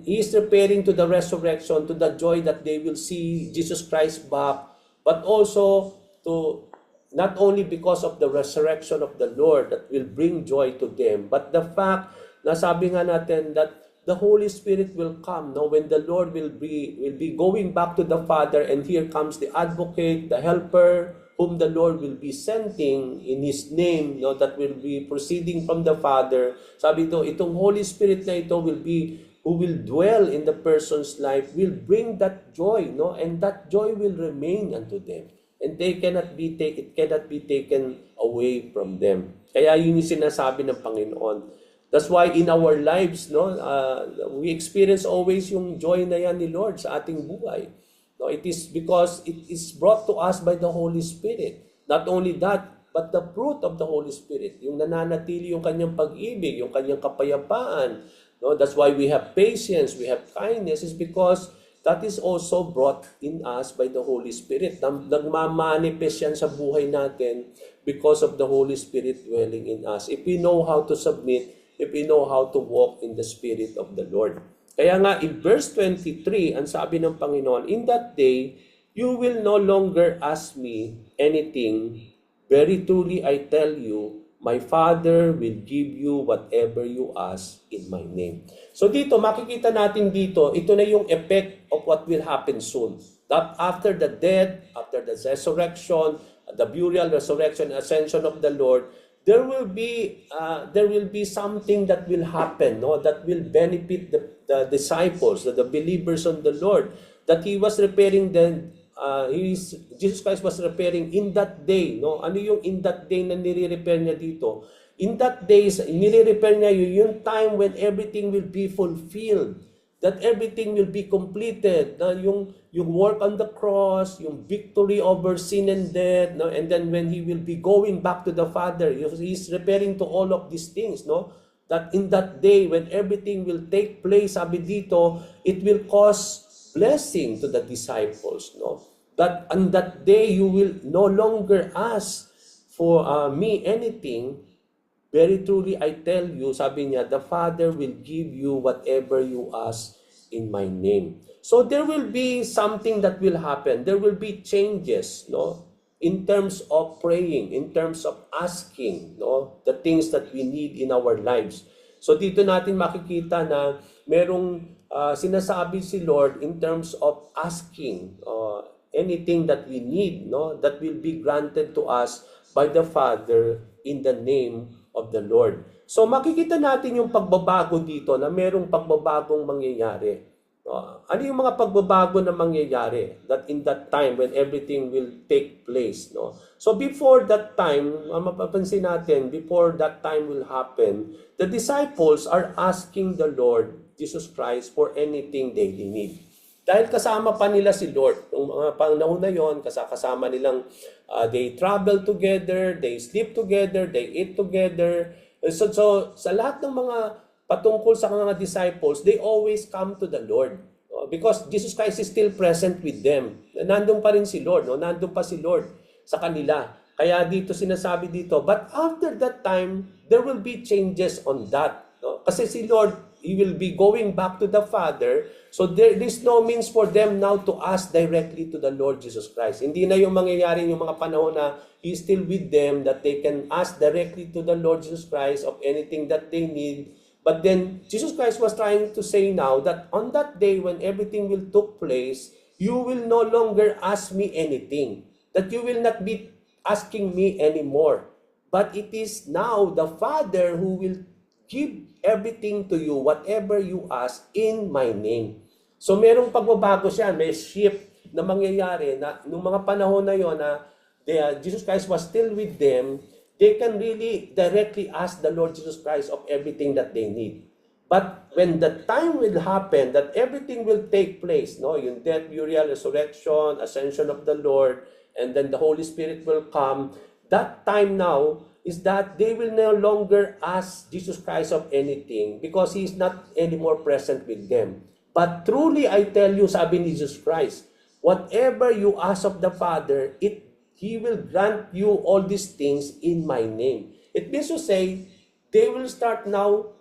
He is referring to the resurrection, to the joy that they will see Jesus Christ back, but also to not only because of the resurrection of the Lord that will bring joy to them, but the fact na sabi nga natin that the Holy Spirit will come, no, when the Lord will be going back to the Father, and here comes the advocate, the helper, whom the Lord will be sending in His name, no, that will be proceeding from the Father. Sabi ito, itong Holy Spirit na ito who will dwell in the person's life, will bring that joy, no, and that joy will remain unto them. And it cannot be taken away from them. Kaya yun yung sinasabi ng Panginoon. That's why in our lives, no, we experience always yung joy na yan ni Lord sa ating buhay. No, it is because it is brought to us by the Holy Spirit. Not only that, but the fruit of the Holy Spirit, yung nananatili yung kanyang pag-ibig, yung kanyang kapayapaan. No, that's why we have patience, we have kindness, is because that is also brought in us by the Holy Spirit. Nagmamanifest yan sa buhay natin because of the Holy Spirit dwelling in us. If we know how to submit, if we know how to walk in the Spirit of the Lord. Kaya nga, in verse 23, ang sabi ng Panginoon, in that day, you will no longer ask me anything. Very truly, I tell you, my Father will give you whatever you ask in my name. So dito, makikita natin dito, ito na yung effect of what will happen soon. That after the death, after the resurrection, the burial, resurrection, ascension of the Lord, there will be something that will happen, no, that will benefit the disciples, the believers on the Lord, that He was preparing then. Jesus Christ was preparing in that day, no? Ano yung in that day na nire-repair niya dito? In that day, nire-repair niya yung time when everything will be fulfilled, that everything will be completed, na yung work on the cross, yung victory over sin and death, no? And then when He will be going back to the Father, He's referring to all of these things, no? That in that day when everything will take place, sabi dito, it will cause blessing to the disciples, no? That on that day you will no longer ask for me anything. Very truly I tell you, sabi niya, the Father will give you whatever you ask in my name. So there will be something that will happen. There will be changes, no? In terms of praying, in terms of asking, no? The things that we need in our lives. So dito natin makikita na merong sinasabi si Lord in terms of asking anything that we need, no, that will be granted to us by the Father in the name of the Lord. So makikita natin yung pagbabago dito, na merong pagbabagong mangyayari. Ano yung mga pagbabago na mangyayari that in that time when everything will take place, no? So before that time, mapapansin natin, before that time will happen, the disciples are asking the Lord Jesus Christ for anything they need. Dahil kasama pa nila si Lord. Yung mga panahon na yon, kasama nilang they travel together, they sleep together, they eat together. So sa lahat ng mga patungkol sa mga disciples, they always come to the Lord. Because Jesus Christ is still present with them. Nandun pa rin si Lord. No? Nandun pa si Lord sa kanila. Kaya dito sinasabi dito, but after that time, there will be changes on that. No? Kasi si Lord, He will be going back to the Father. So there is no means for them now to ask directly to the Lord Jesus Christ. Hindi na yung mangyayari yung mga panahon na He is still with them, that they can ask directly to the Lord Jesus Christ of anything that they need. But then Jesus Christ was trying to say now that on that day when everything will take place, you will no longer ask me anything. That you will not be asking me anymore. But it is now the Father who will give everything to you, whatever you ask in my name. So merong pagbabago siya, may shift na mangyayari na nung mga panahon na yon na Jesus Christ was still with them, they can really directly ask the Lord Jesus Christ of everything that they need. But when the time will happen that everything will take place, no, yung death, burial, resurrection, ascension of the Lord, and then the Holy Spirit will come, that time now is that they will no longer ask Jesus Christ of anything because He is not anymore present with them. But truly I tell you, sabi ni Jesus Christ, whatever you ask of the Father, He will grant you all these things in my name. It means to say, they will start now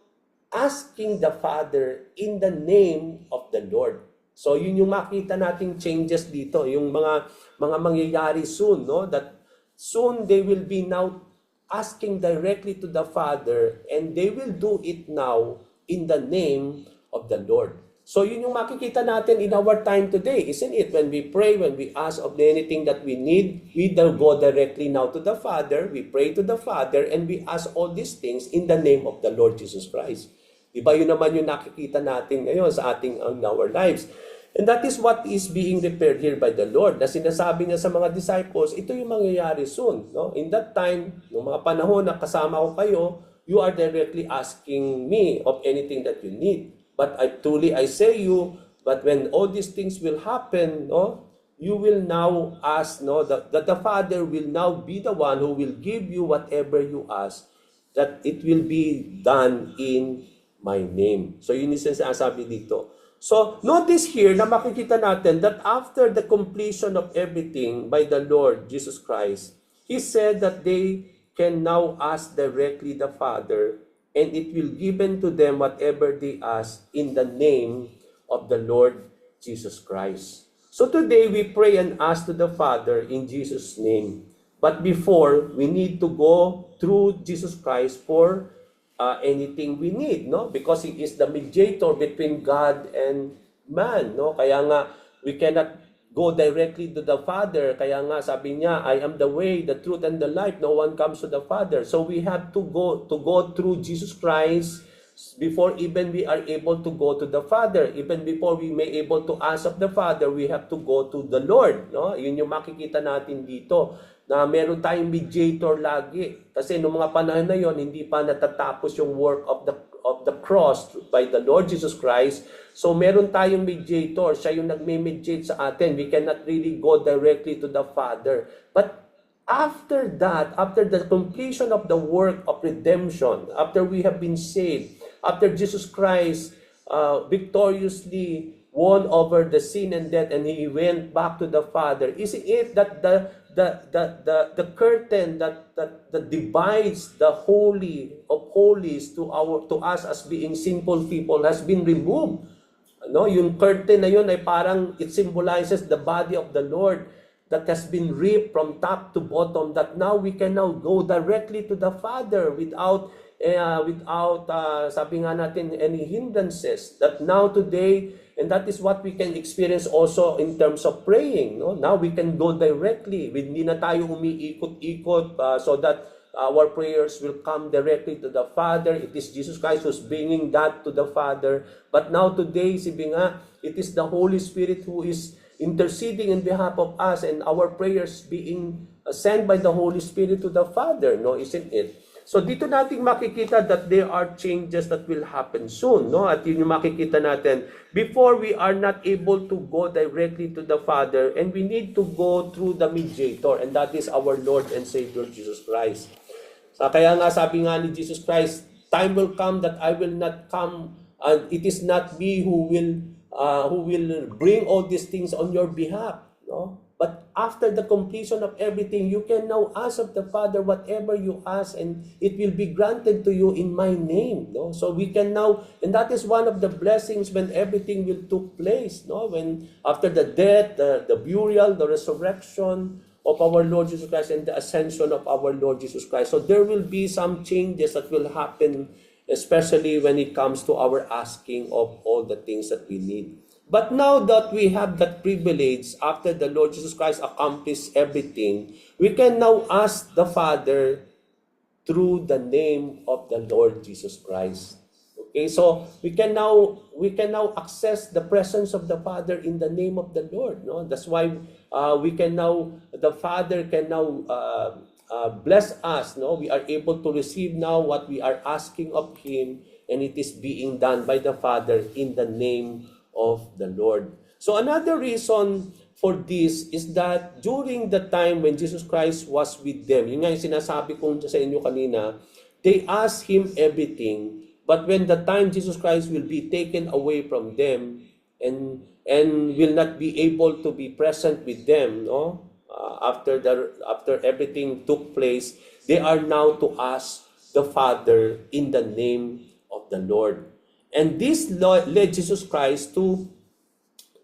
asking the Father in the name of the Lord. So yun yung makita nating changes dito, yung mga mangyayari soon, no? That soon they will be now asking directly to the Father, and they will do it now in the name of the Lord. So yun yung makikita natin in our time today, isn't it? When we pray, when we ask of anything that we need, we go directly now to the Father, we pray to the Father, and we ask all these things in the name of the Lord Jesus Christ. Diba yun naman yung nakikita natin ngayon sa ating our lives. And that is what is being prepared here by the Lord. Na sinasabi niya sa mga disciples, ito yung mangyayari soon. No? In that time, noong mga panahon na kasama ko kayo, you are directly asking me of anything that you need. But I say you, but when all these things will happen, no, you will now ask, no, that the Father will now be the one who will give you whatever you ask, that it will be done in my name. So yun yung sinasabi dito. So notice here na makikita natin that after the completion of everything by the Lord Jesus Christ, He said that they can now ask directly the Father, and it will given to them whatever they ask in the name of the Lord Jesus Christ. So today we pray and ask to the Father in Jesus' name. But before, we need to go through Jesus Christ for anything we need, no? Because He is the mediator between God and man, no? Kaya nga, we cannot go directly to the Father. Kaya nga sabi niya, I am the way, the truth, and the life. No one comes to the Father. So we have to go through Jesus Christ before even we are able to go to the Father. Even before we may able to ask of the Father, we have to go to the Lord. No? Yun yung makikita natin dito, na meron tayong mediator lagi. Kasi noong mga panahon na yon, hindi pa natatapos yung work of the cross by the Lord Jesus Christ. So meron tayong mediator, siya yung nagme-mediate sa atin. We cannot really go directly to the Father. But after that, after the completion of the work of redemption, after we have been saved, after Jesus Christ victoriously won over the sin and death, and He went back to the Father, is it that the curtain that divides the holy of holies to us as being sinful people has been removed? No, yung curtain na yun ay parang it symbolizes the body of the Lord that has been ripped from top to bottom, that now we can now go directly to the Father without sabi nga natin, any hindrances. That now today, and that is what we can experience also in terms of praying. No? Now we can go directly. Hindi na tayo umiikot-ikot so that our prayers will come directly to the Father. It is Jesus Christ who's bringing that to the Father. But now today, sabi nga, it is the Holy Spirit who is interceding in behalf of us, and our prayers being sent by the Holy Spirit to the Father. No, isn't it? So dito natin makikita that there are changes that will happen soon, no? At yun yung makikita natin. Before, we are not able to go directly to the Father, and we need to go through the mediator, and that is our Lord and Savior Jesus Christ. Kaya nga sabi nga ni Jesus Christ, time will come that I will not come, and it is not me who will bring all these things on your behalf, no? But after the completion of everything, you can now ask of the Father whatever you ask, and it will be granted to you in my name. No? So we can now, and that is one of the blessings when everything will took place. No? When after the death, the burial, the resurrection of our Lord Jesus Christ, and the ascension of our Lord Jesus Christ. So there will be some changes that will happen, especially when it comes to our asking of all the things that we need. But now that we have that privilege, after the Lord Jesus Christ accomplished everything, we can now ask the Father through the name of the Lord Jesus Christ. Okay, so we can now access the presence of the Father in the name of the Lord. No, that's why the Father can now bless us. No, we are able to receive now what we are asking of Him, and it is being done by the Father in the name of the Lord. So another reason for this is that during the time when Jesus Christ was with them, yun nga yung sinasabi ko sa inyo kanina, they asked Him everything, but when the time Jesus Christ will be taken away from them and will not be able to be present with them, no? After everything took place, they are now to ask the Father in the name of the Lord. And this led Jesus Christ to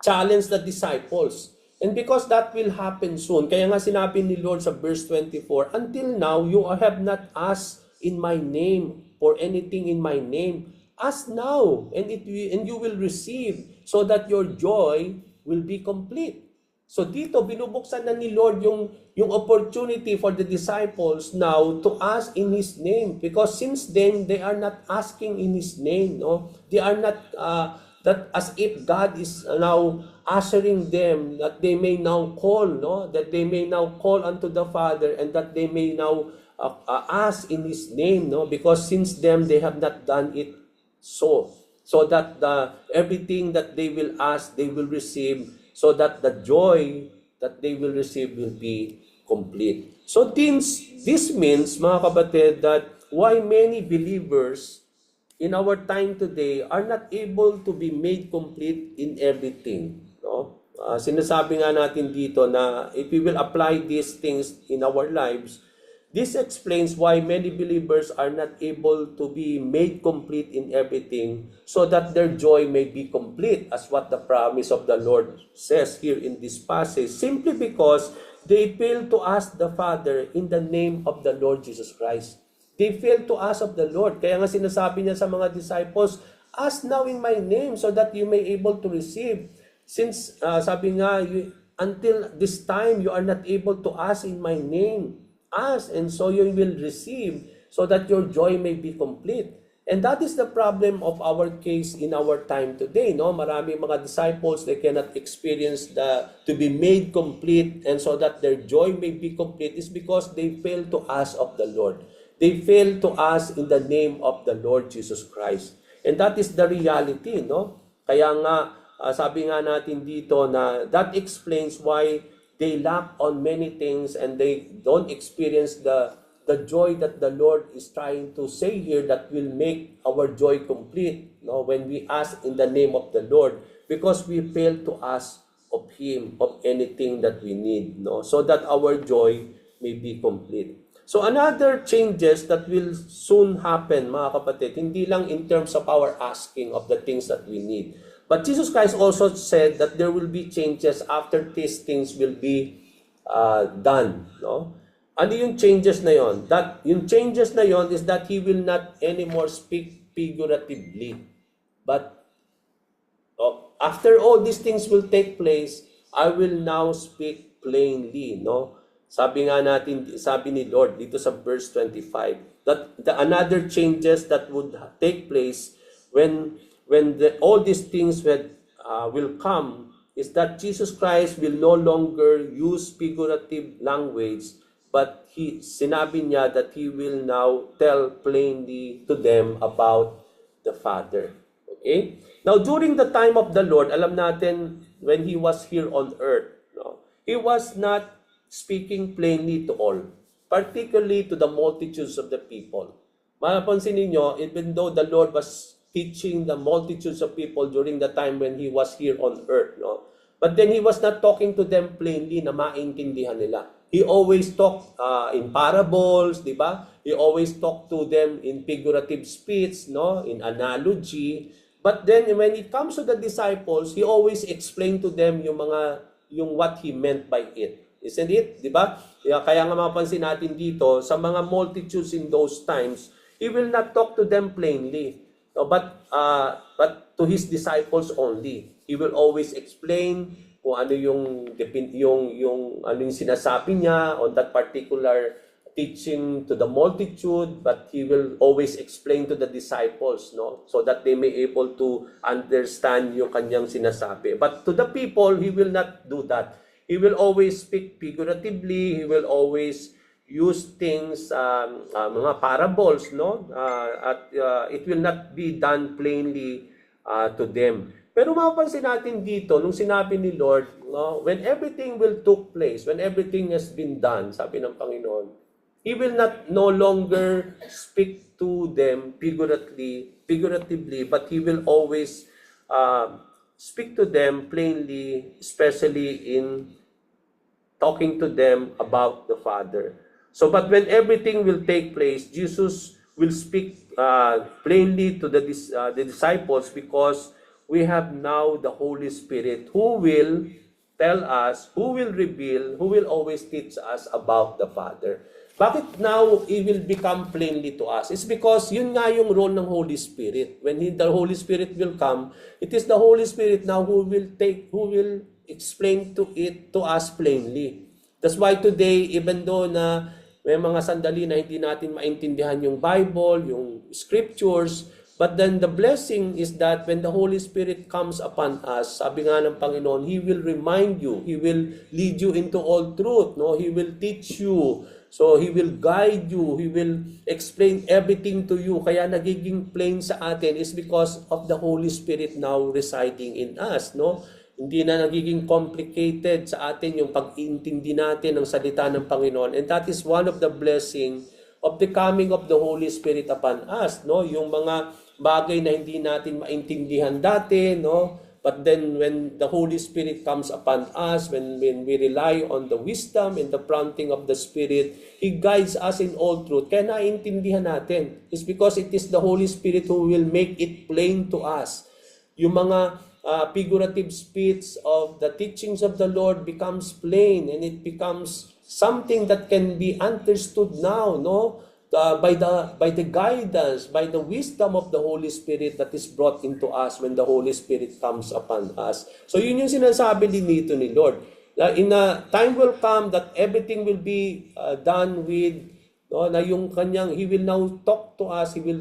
challenge the disciples. And because that will happen soon, kaya nga sinabi ni Lord sa verse 24, until now, you have not asked in my name for anything in my name. Ask now, and you will receive, so that your joy will be complete. So dito, binubuksan na ni Lord yung opportunity for the disciples now to ask in His name. Because since then, they are not asking in His name. No? They are not, that as if God is now ushering them, that they may now call, no? That they may now call unto the Father, and that they may now ask in His name. No? Because since then, they have not done it so. So that everything that they will ask, they will receive, so that the joy that they will receive will be complete. So this means, mga kapatid, that why many believers in our time today are not able to be made complete in everything. No? Sinasabi nga natin dito na if we will apply these things in our lives, this explains why many believers are not able to be made complete in everything, so that their joy may be complete, as what the promise of the Lord says here in this passage, simply because they fail to ask the Father in the name of the Lord Jesus Christ. They fail to ask of the Lord. Kaya nga sinasabi niya sa mga disciples, ask now in my name so that you may able to receive. Since, sabi nga, until this time, you are not able to ask in my name. Ask, and so you will receive, so that your joy may be complete. And that is the problem of our case in our time today. No, maraming mga disciples, they cannot experience to be made complete, and so that their joy may be complete is because they fail to ask of the Lord. They fail to ask in the name of the Lord Jesus Christ. And that is the reality, no? Kaya nga, sabi nga natin dito na that explains why they lack on many things, and they don't experience the joy that the Lord is trying to say here, that will make our joy complete, no? When we ask in the name of the Lord, because we fail to ask of Him of anything that we need, no? So that our joy may be complete. So another changes that will soon happen, mga kapatid, hindi lang in terms of our asking of the things that we need, but Jesus Christ also said that there will be changes after these things will be done. No? Ano yung changes na yon? Yung changes na yon is that He will not anymore speak figuratively. But after all these things will take place, I will now speak plainly. No? Sabi ni Lord dito sa verse 25, that another changes that would take place when all these things will come is that Jesus Christ will no longer use figurative language, but sinabi niya that He will now tell plainly to them about the Father. Okay? Now, during the time of the Lord, alam natin, when He was here on earth, no, He was not speaking plainly to all, particularly to the multitudes of the people. Mapapansin ninyo, even though the Lord was teaching the multitudes of people during the time when He was here on earth, no? But then He was not talking to them plainly na maintindihan nila. He always talked in parables, di ba? He always talked to them in figurative speech, no? In analogy. But then when it comes to the disciples, He always explained to them yung what He meant by it. Isn't it? Di ba? Kaya nga mapansin natin dito, sa mga multitudes in those times, He will not talk to them plainly. No, but to His disciples only. He will always explain kung ano yung ano yung sinasabi niya on that particular teaching to the multitude, but He will always explain to the disciples, no, so that they may able to understand yung kanyang sinasabi. But to the people, He will not do that. He will always speak figuratively. He will always use things, mga parables, no? It will not be done plainly to them. Pero mapapansin natin dito, nung sinabi ni Lord, no, when everything will took place, when everything has been done, sabi ng Panginoon, He will not no longer speak to them figuratively, but He will always speak to them plainly, especially in talking to them about the Father. So, but when everything will take place, Jesus will speak plainly to the disciples, because we have now the Holy Spirit who will tell us, who will reveal, who will always teach us about the Father. Bakit now it will become plainly to us? It's because yun nga yung role ng Holy Spirit. When the Holy Spirit will come, it is the Holy Spirit now who will explain to us plainly. That's why today, even though na may mga sandali na hindi natin maintindihan yung Bible, yung scriptures, but then the blessing is that when the Holy Spirit comes upon us, sabi nga ng Panginoon, He will remind you, He will lead you into all truth, no? He will teach you, so He will guide you, He will explain everything to you. Kaya nagiging plain sa atin is because of the Holy Spirit now residing in us, no? Hindi na nagiging complicated sa atin yung pag-intindi natin ng salita ng Panginoon. And that is one of the blessing of the coming of the Holy Spirit upon us, no? Yung mga bagay na hindi natin maintindihan dati, no? But then when the Holy Spirit comes upon us, when we rely on the wisdom and the prompting of the Spirit, He guides us in all truth. Kaya naintindihan natin. It's because it is the Holy Spirit who will make it plain to us. Yung mga figurative speech of the teachings of the Lord becomes plain, and it becomes something that can be understood now, no? By the guidance, by the wisdom of the Holy Spirit that is brought into us when the Holy Spirit comes upon us. So yun yung sinasabi din dito ni Lord. In a time will come that everything will be done with, no, na yung kanyang, He will now talk to us, He will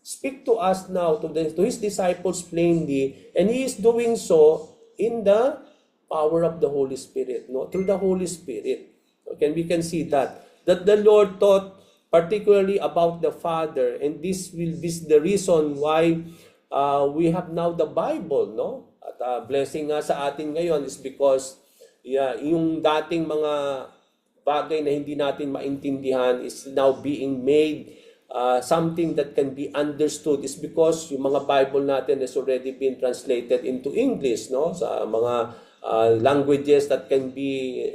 speak to us now, to His disciples plainly, and He is doing so in the power of the Holy Spirit, no, through the Holy Spirit. Okay, we can see that the Lord taught particularly about the Father, and this will be the reason why we have now the Bible, no? At blessing nga sa atin ngayon is because yung dating mga bagay na hindi natin maintindihan is now being made something that can be understood, is because yung mga Bible natin has already been translated into English, no? Sa mga languages that can be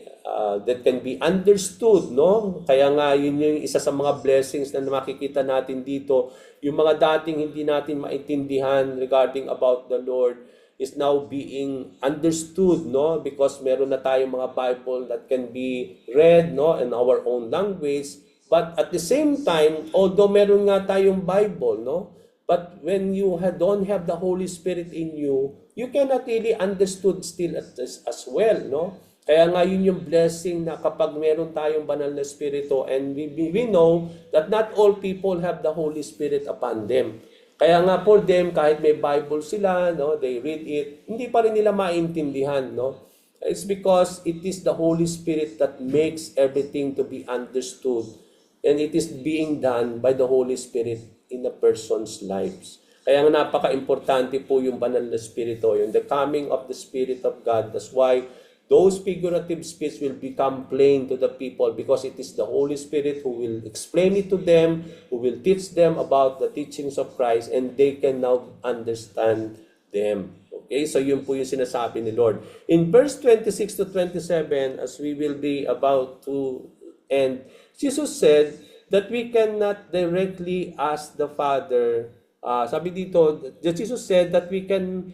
understood, no? Kaya nga yun yung isa sa mga blessings na makikita natin dito. Yung mga dating hindi natin maintindihan regarding about the Lord is now being understood, no? Because meron na tayong mga Bible that can be read, no, in our own language. But at the same time, although meron nga tayong Bible, no, but when you don't have the Holy Spirit in you, you cannot really understood still as well, no? Kaya nga yun yung blessing na kapag meron tayong banal na Espiritu, and we know that not all people have the Holy Spirit upon them. Kaya nga for them, kahit may Bible sila, no, they read it, hindi pa rin nila maintindihan, no? It's because it is the Holy Spirit that makes everything to be understood, and it is being done by the Holy Spirit in a person's lives. Kaya nga napaka-importante po yung banal na Espiritu, yung the coming of the Spirit of God. That's why those figurative speech will become plain to the people, because it is the Holy Spirit who will explain it to them, who will teach them about the teachings of Christ, and they can now understand them. Okay, so yun po yung sinasabi ni Lord. In verse 26 to 27, as we will be about to end, Jesus said that we cannot directly ask the Father. Sabi dito, Jesus said that we can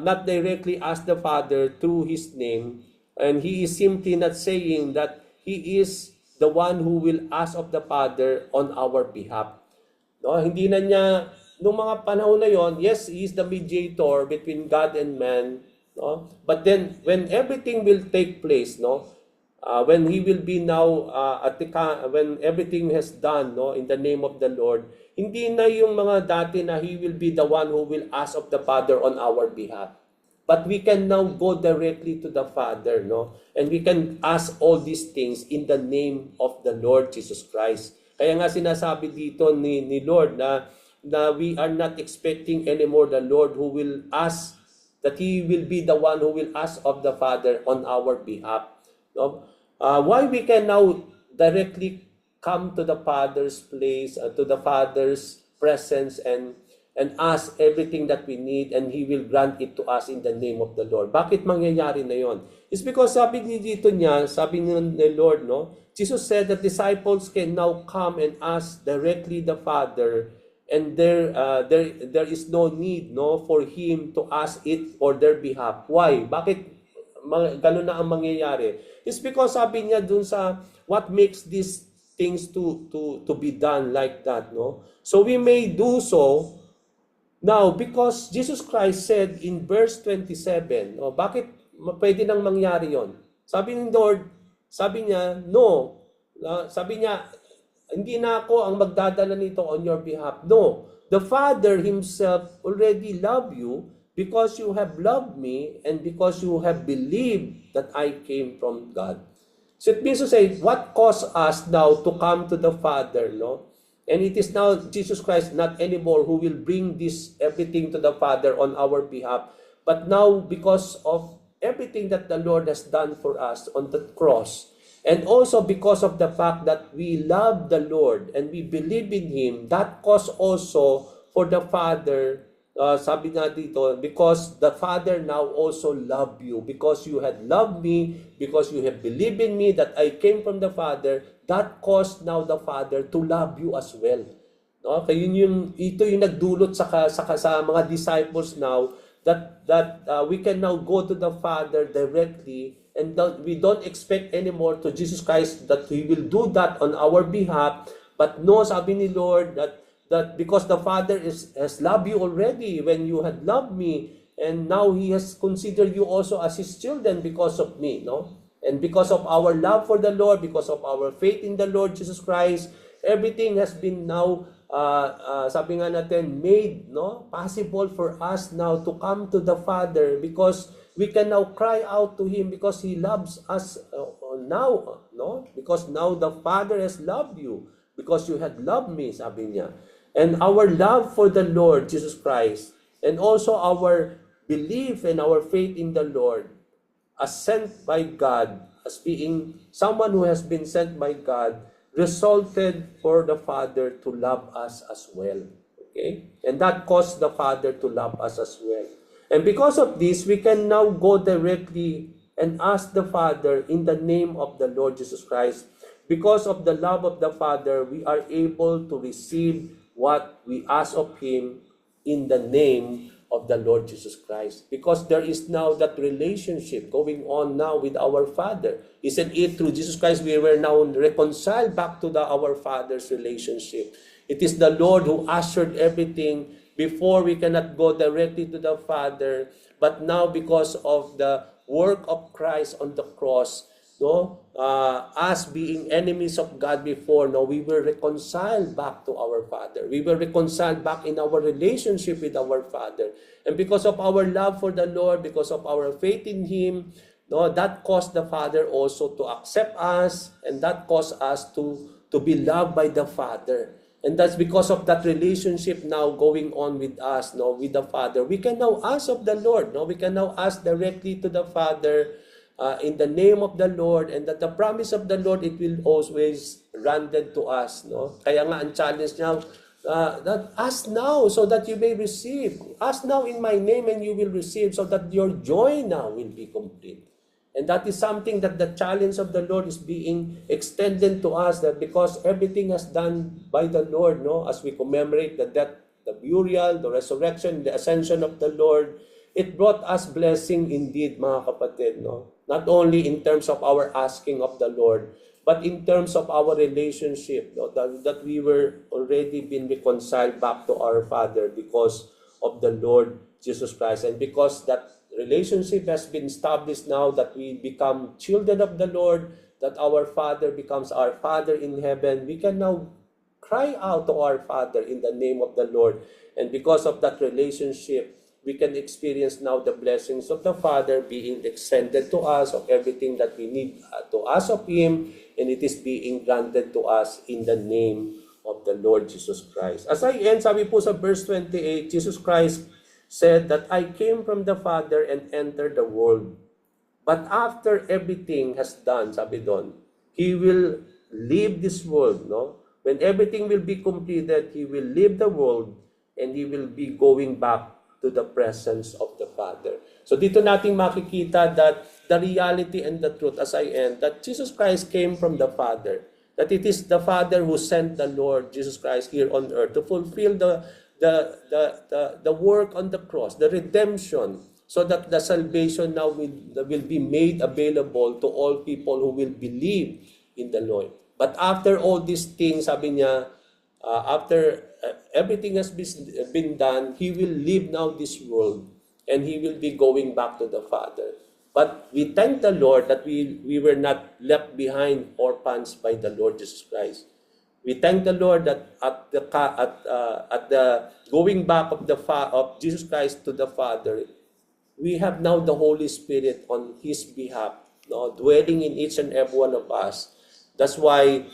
not directly ask the Father through His name, and He is simply not saying that He is the one who will ask of the Father on our behalf. No, hindi na niya, nung mga panahon na yon, yes, He is the mediator between God and man, no? But then when everything will take place, no, when He will be now when everything has done, no, in the name of the Lord, hindi na yung mga dati na He will be the one who will ask of the Father on our behalf. But we can now go directly to the Father, no? And we can ask all these things in the name of the Lord Jesus Christ. Kaya nga sinasabi dito ni Lord na we are not expecting anymore the Lord who will ask, that He will be the one who will ask of the Father on our behalf. No? Why we can now directly come to the Father's place, to the Father's presence, and ask everything that we need, and He will grant it to us in the name of the Lord. Bakit mangyayari na yon? It's because sabi dito niya, sabi ni Lord, no, Jesus said that disciples can now come and ask directly the Father, and there is no need, no, for Him to ask it for their behalf. Why? Bakit ganun na ang mangyayari? It's because sabi niya dun sa what makes this things to be done like that, no? So we may do so now because Jesus Christ said in verse 27, bakit pwede nang mangyari yon? Sabi ng Lord, sabi niya, no. Sabi niya, hindi na ako ang magdadala nito on your behalf. No, the Father Himself already love you because you have loved me and because you have believed that I came from God. So it means to say, what caused us now to come to the Father, no? And it is now Jesus Christ, not anymore, who will bring this everything to the Father on our behalf. But now, because of everything that the Lord has done for us on the cross, and also because of the fact that we love the Lord and we believe in Him, that caused also for the Father, sabi nga dito, because the Father now also love you, because you had loved me, because you have believed in me that I came from the Father, that caused now the Father to love you as well. No? Kaya ito yung nagdulot sa mga disciples now that we can now go to the Father directly, and we don't expect anymore to Jesus Christ that He will do that on our behalf. But no, sabi ni Lord, that because the Father has loved you already when you had loved me, and now He has considered you also as His children because of me, no? And because of our love for the Lord, because of our faith in the Lord Jesus Christ, everything has been now, sabi nga natin, made, no, possible for us now to come to the Father, because we can now cry out to Him because He loves us now, no? Because now the Father has loved you because you had loved me, sabi niya. And our love for the Lord Jesus Christ, and also our belief and our faith in the Lord, as sent by God, as being someone who has been sent by God, resulted for the Father to love us as well. Okay? And that caused the Father to love us as well. And because of this, we can now go directly and ask the Father in the name of the Lord Jesus Christ. Because of the love of the Father, we are able to receive what we ask of Him in the name of the Lord Jesus Christ. Because there is now that relationship going on now with our Father. Isn't it through Jesus Christ we were now reconciled back to our Father's relationship? It is the Lord who ushered everything. Before, we cannot go directly to the Father, but now because of the work of Christ on the cross, no, us being enemies of God before, no, we were reconciled back to our Father. We were reconciled back in our relationship with our Father. And because of our love for the Lord, because of our faith in Him, no, that caused the Father also to accept us, and that caused us to be loved by the Father. And that's because of that relationship now going on with us, no, with the Father. We can now ask of the Lord, no, we can now ask directly to the Father, in the name of the Lord, and that the promise of the Lord, it will always granted to us, no? Kaya nga ang challenge niya, that ask now so that you may receive. Ask now in my name and you will receive, so that your joy now will be complete. And that is something that the challenge of the Lord is being extended to us, that because everything has done by the Lord, no, as we commemorate the death, the burial, the resurrection, the ascension of the Lord, it brought us blessing indeed, mga kapatid, no? Not only in terms of our asking of the Lord, but in terms of our relationship, no? that we were already been reconciled back to our Father because of the Lord Jesus Christ. And because that relationship has been established now, that we become children of the Lord, that our Father becomes our Father in heaven, we can now cry out to our Father in the name of the Lord. And because of that relationship, we can experience now the blessings of the Father being extended to us, of everything that we need to ask of Him, and it is being granted to us in the name of the Lord Jesus Christ. As I end, sabi po sa verse 28, Jesus Christ said that I came from the Father and entered the world. But after everything has done, sabi doon, He will leave this world, no? When everything will be completed, He will leave the world and He will be going back to the presence of the Father. So dito nating makikita that the reality and the truth, as I end, that Jesus Christ came from the Father. That it is the Father who sent the Lord Jesus Christ here on earth to fulfill the work on the cross, the redemption, so that the salvation now will be made available to all people who will believe in the Lord. But after all these things, sabi niya, after everything has been done, he will leave now this world and he will be going back to the Father. But we thank the Lord that we were not left behind orphans by the Lord Jesus Christ. We thank the Lord that at the going back of of Jesus Christ to the Father, we have now the Holy Spirit on His behalf, no, dwelling in each and every one of us. That's why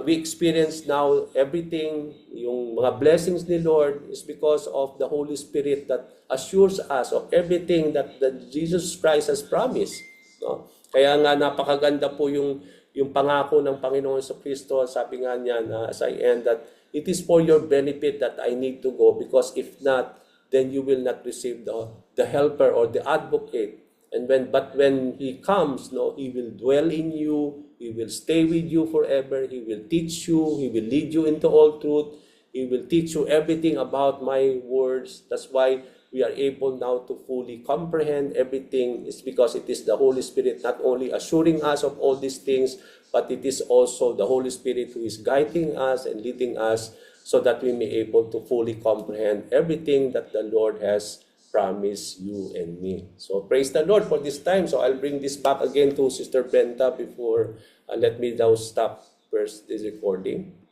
we experience now everything, yung mga blessings ni Lord is because of the Holy Spirit that assures us of everything that Jesus Christ has promised. No? Kaya nga napakaganda po yung pangako ng Panginoon sa Kristo. Sabi nga niya na as I end that it is for your benefit that I need to go, because if not, then you will not receive the helper or the advocate. And when he comes, no, he will dwell in you, he will stay with you forever, he will teach you, he will lead you into all truth, he will teach you everything about my words. That's why we are able now to fully comprehend everything. It's because it is the Holy Spirit not only assuring us of all these things, but it is also the Holy Spirit who is guiding us and leading us so that we may able to fully comprehend everything that the Lord has promised you and me. So praise the Lord for this time. So I'll bring this back again to Sister Brenda before let me now stop first this recording.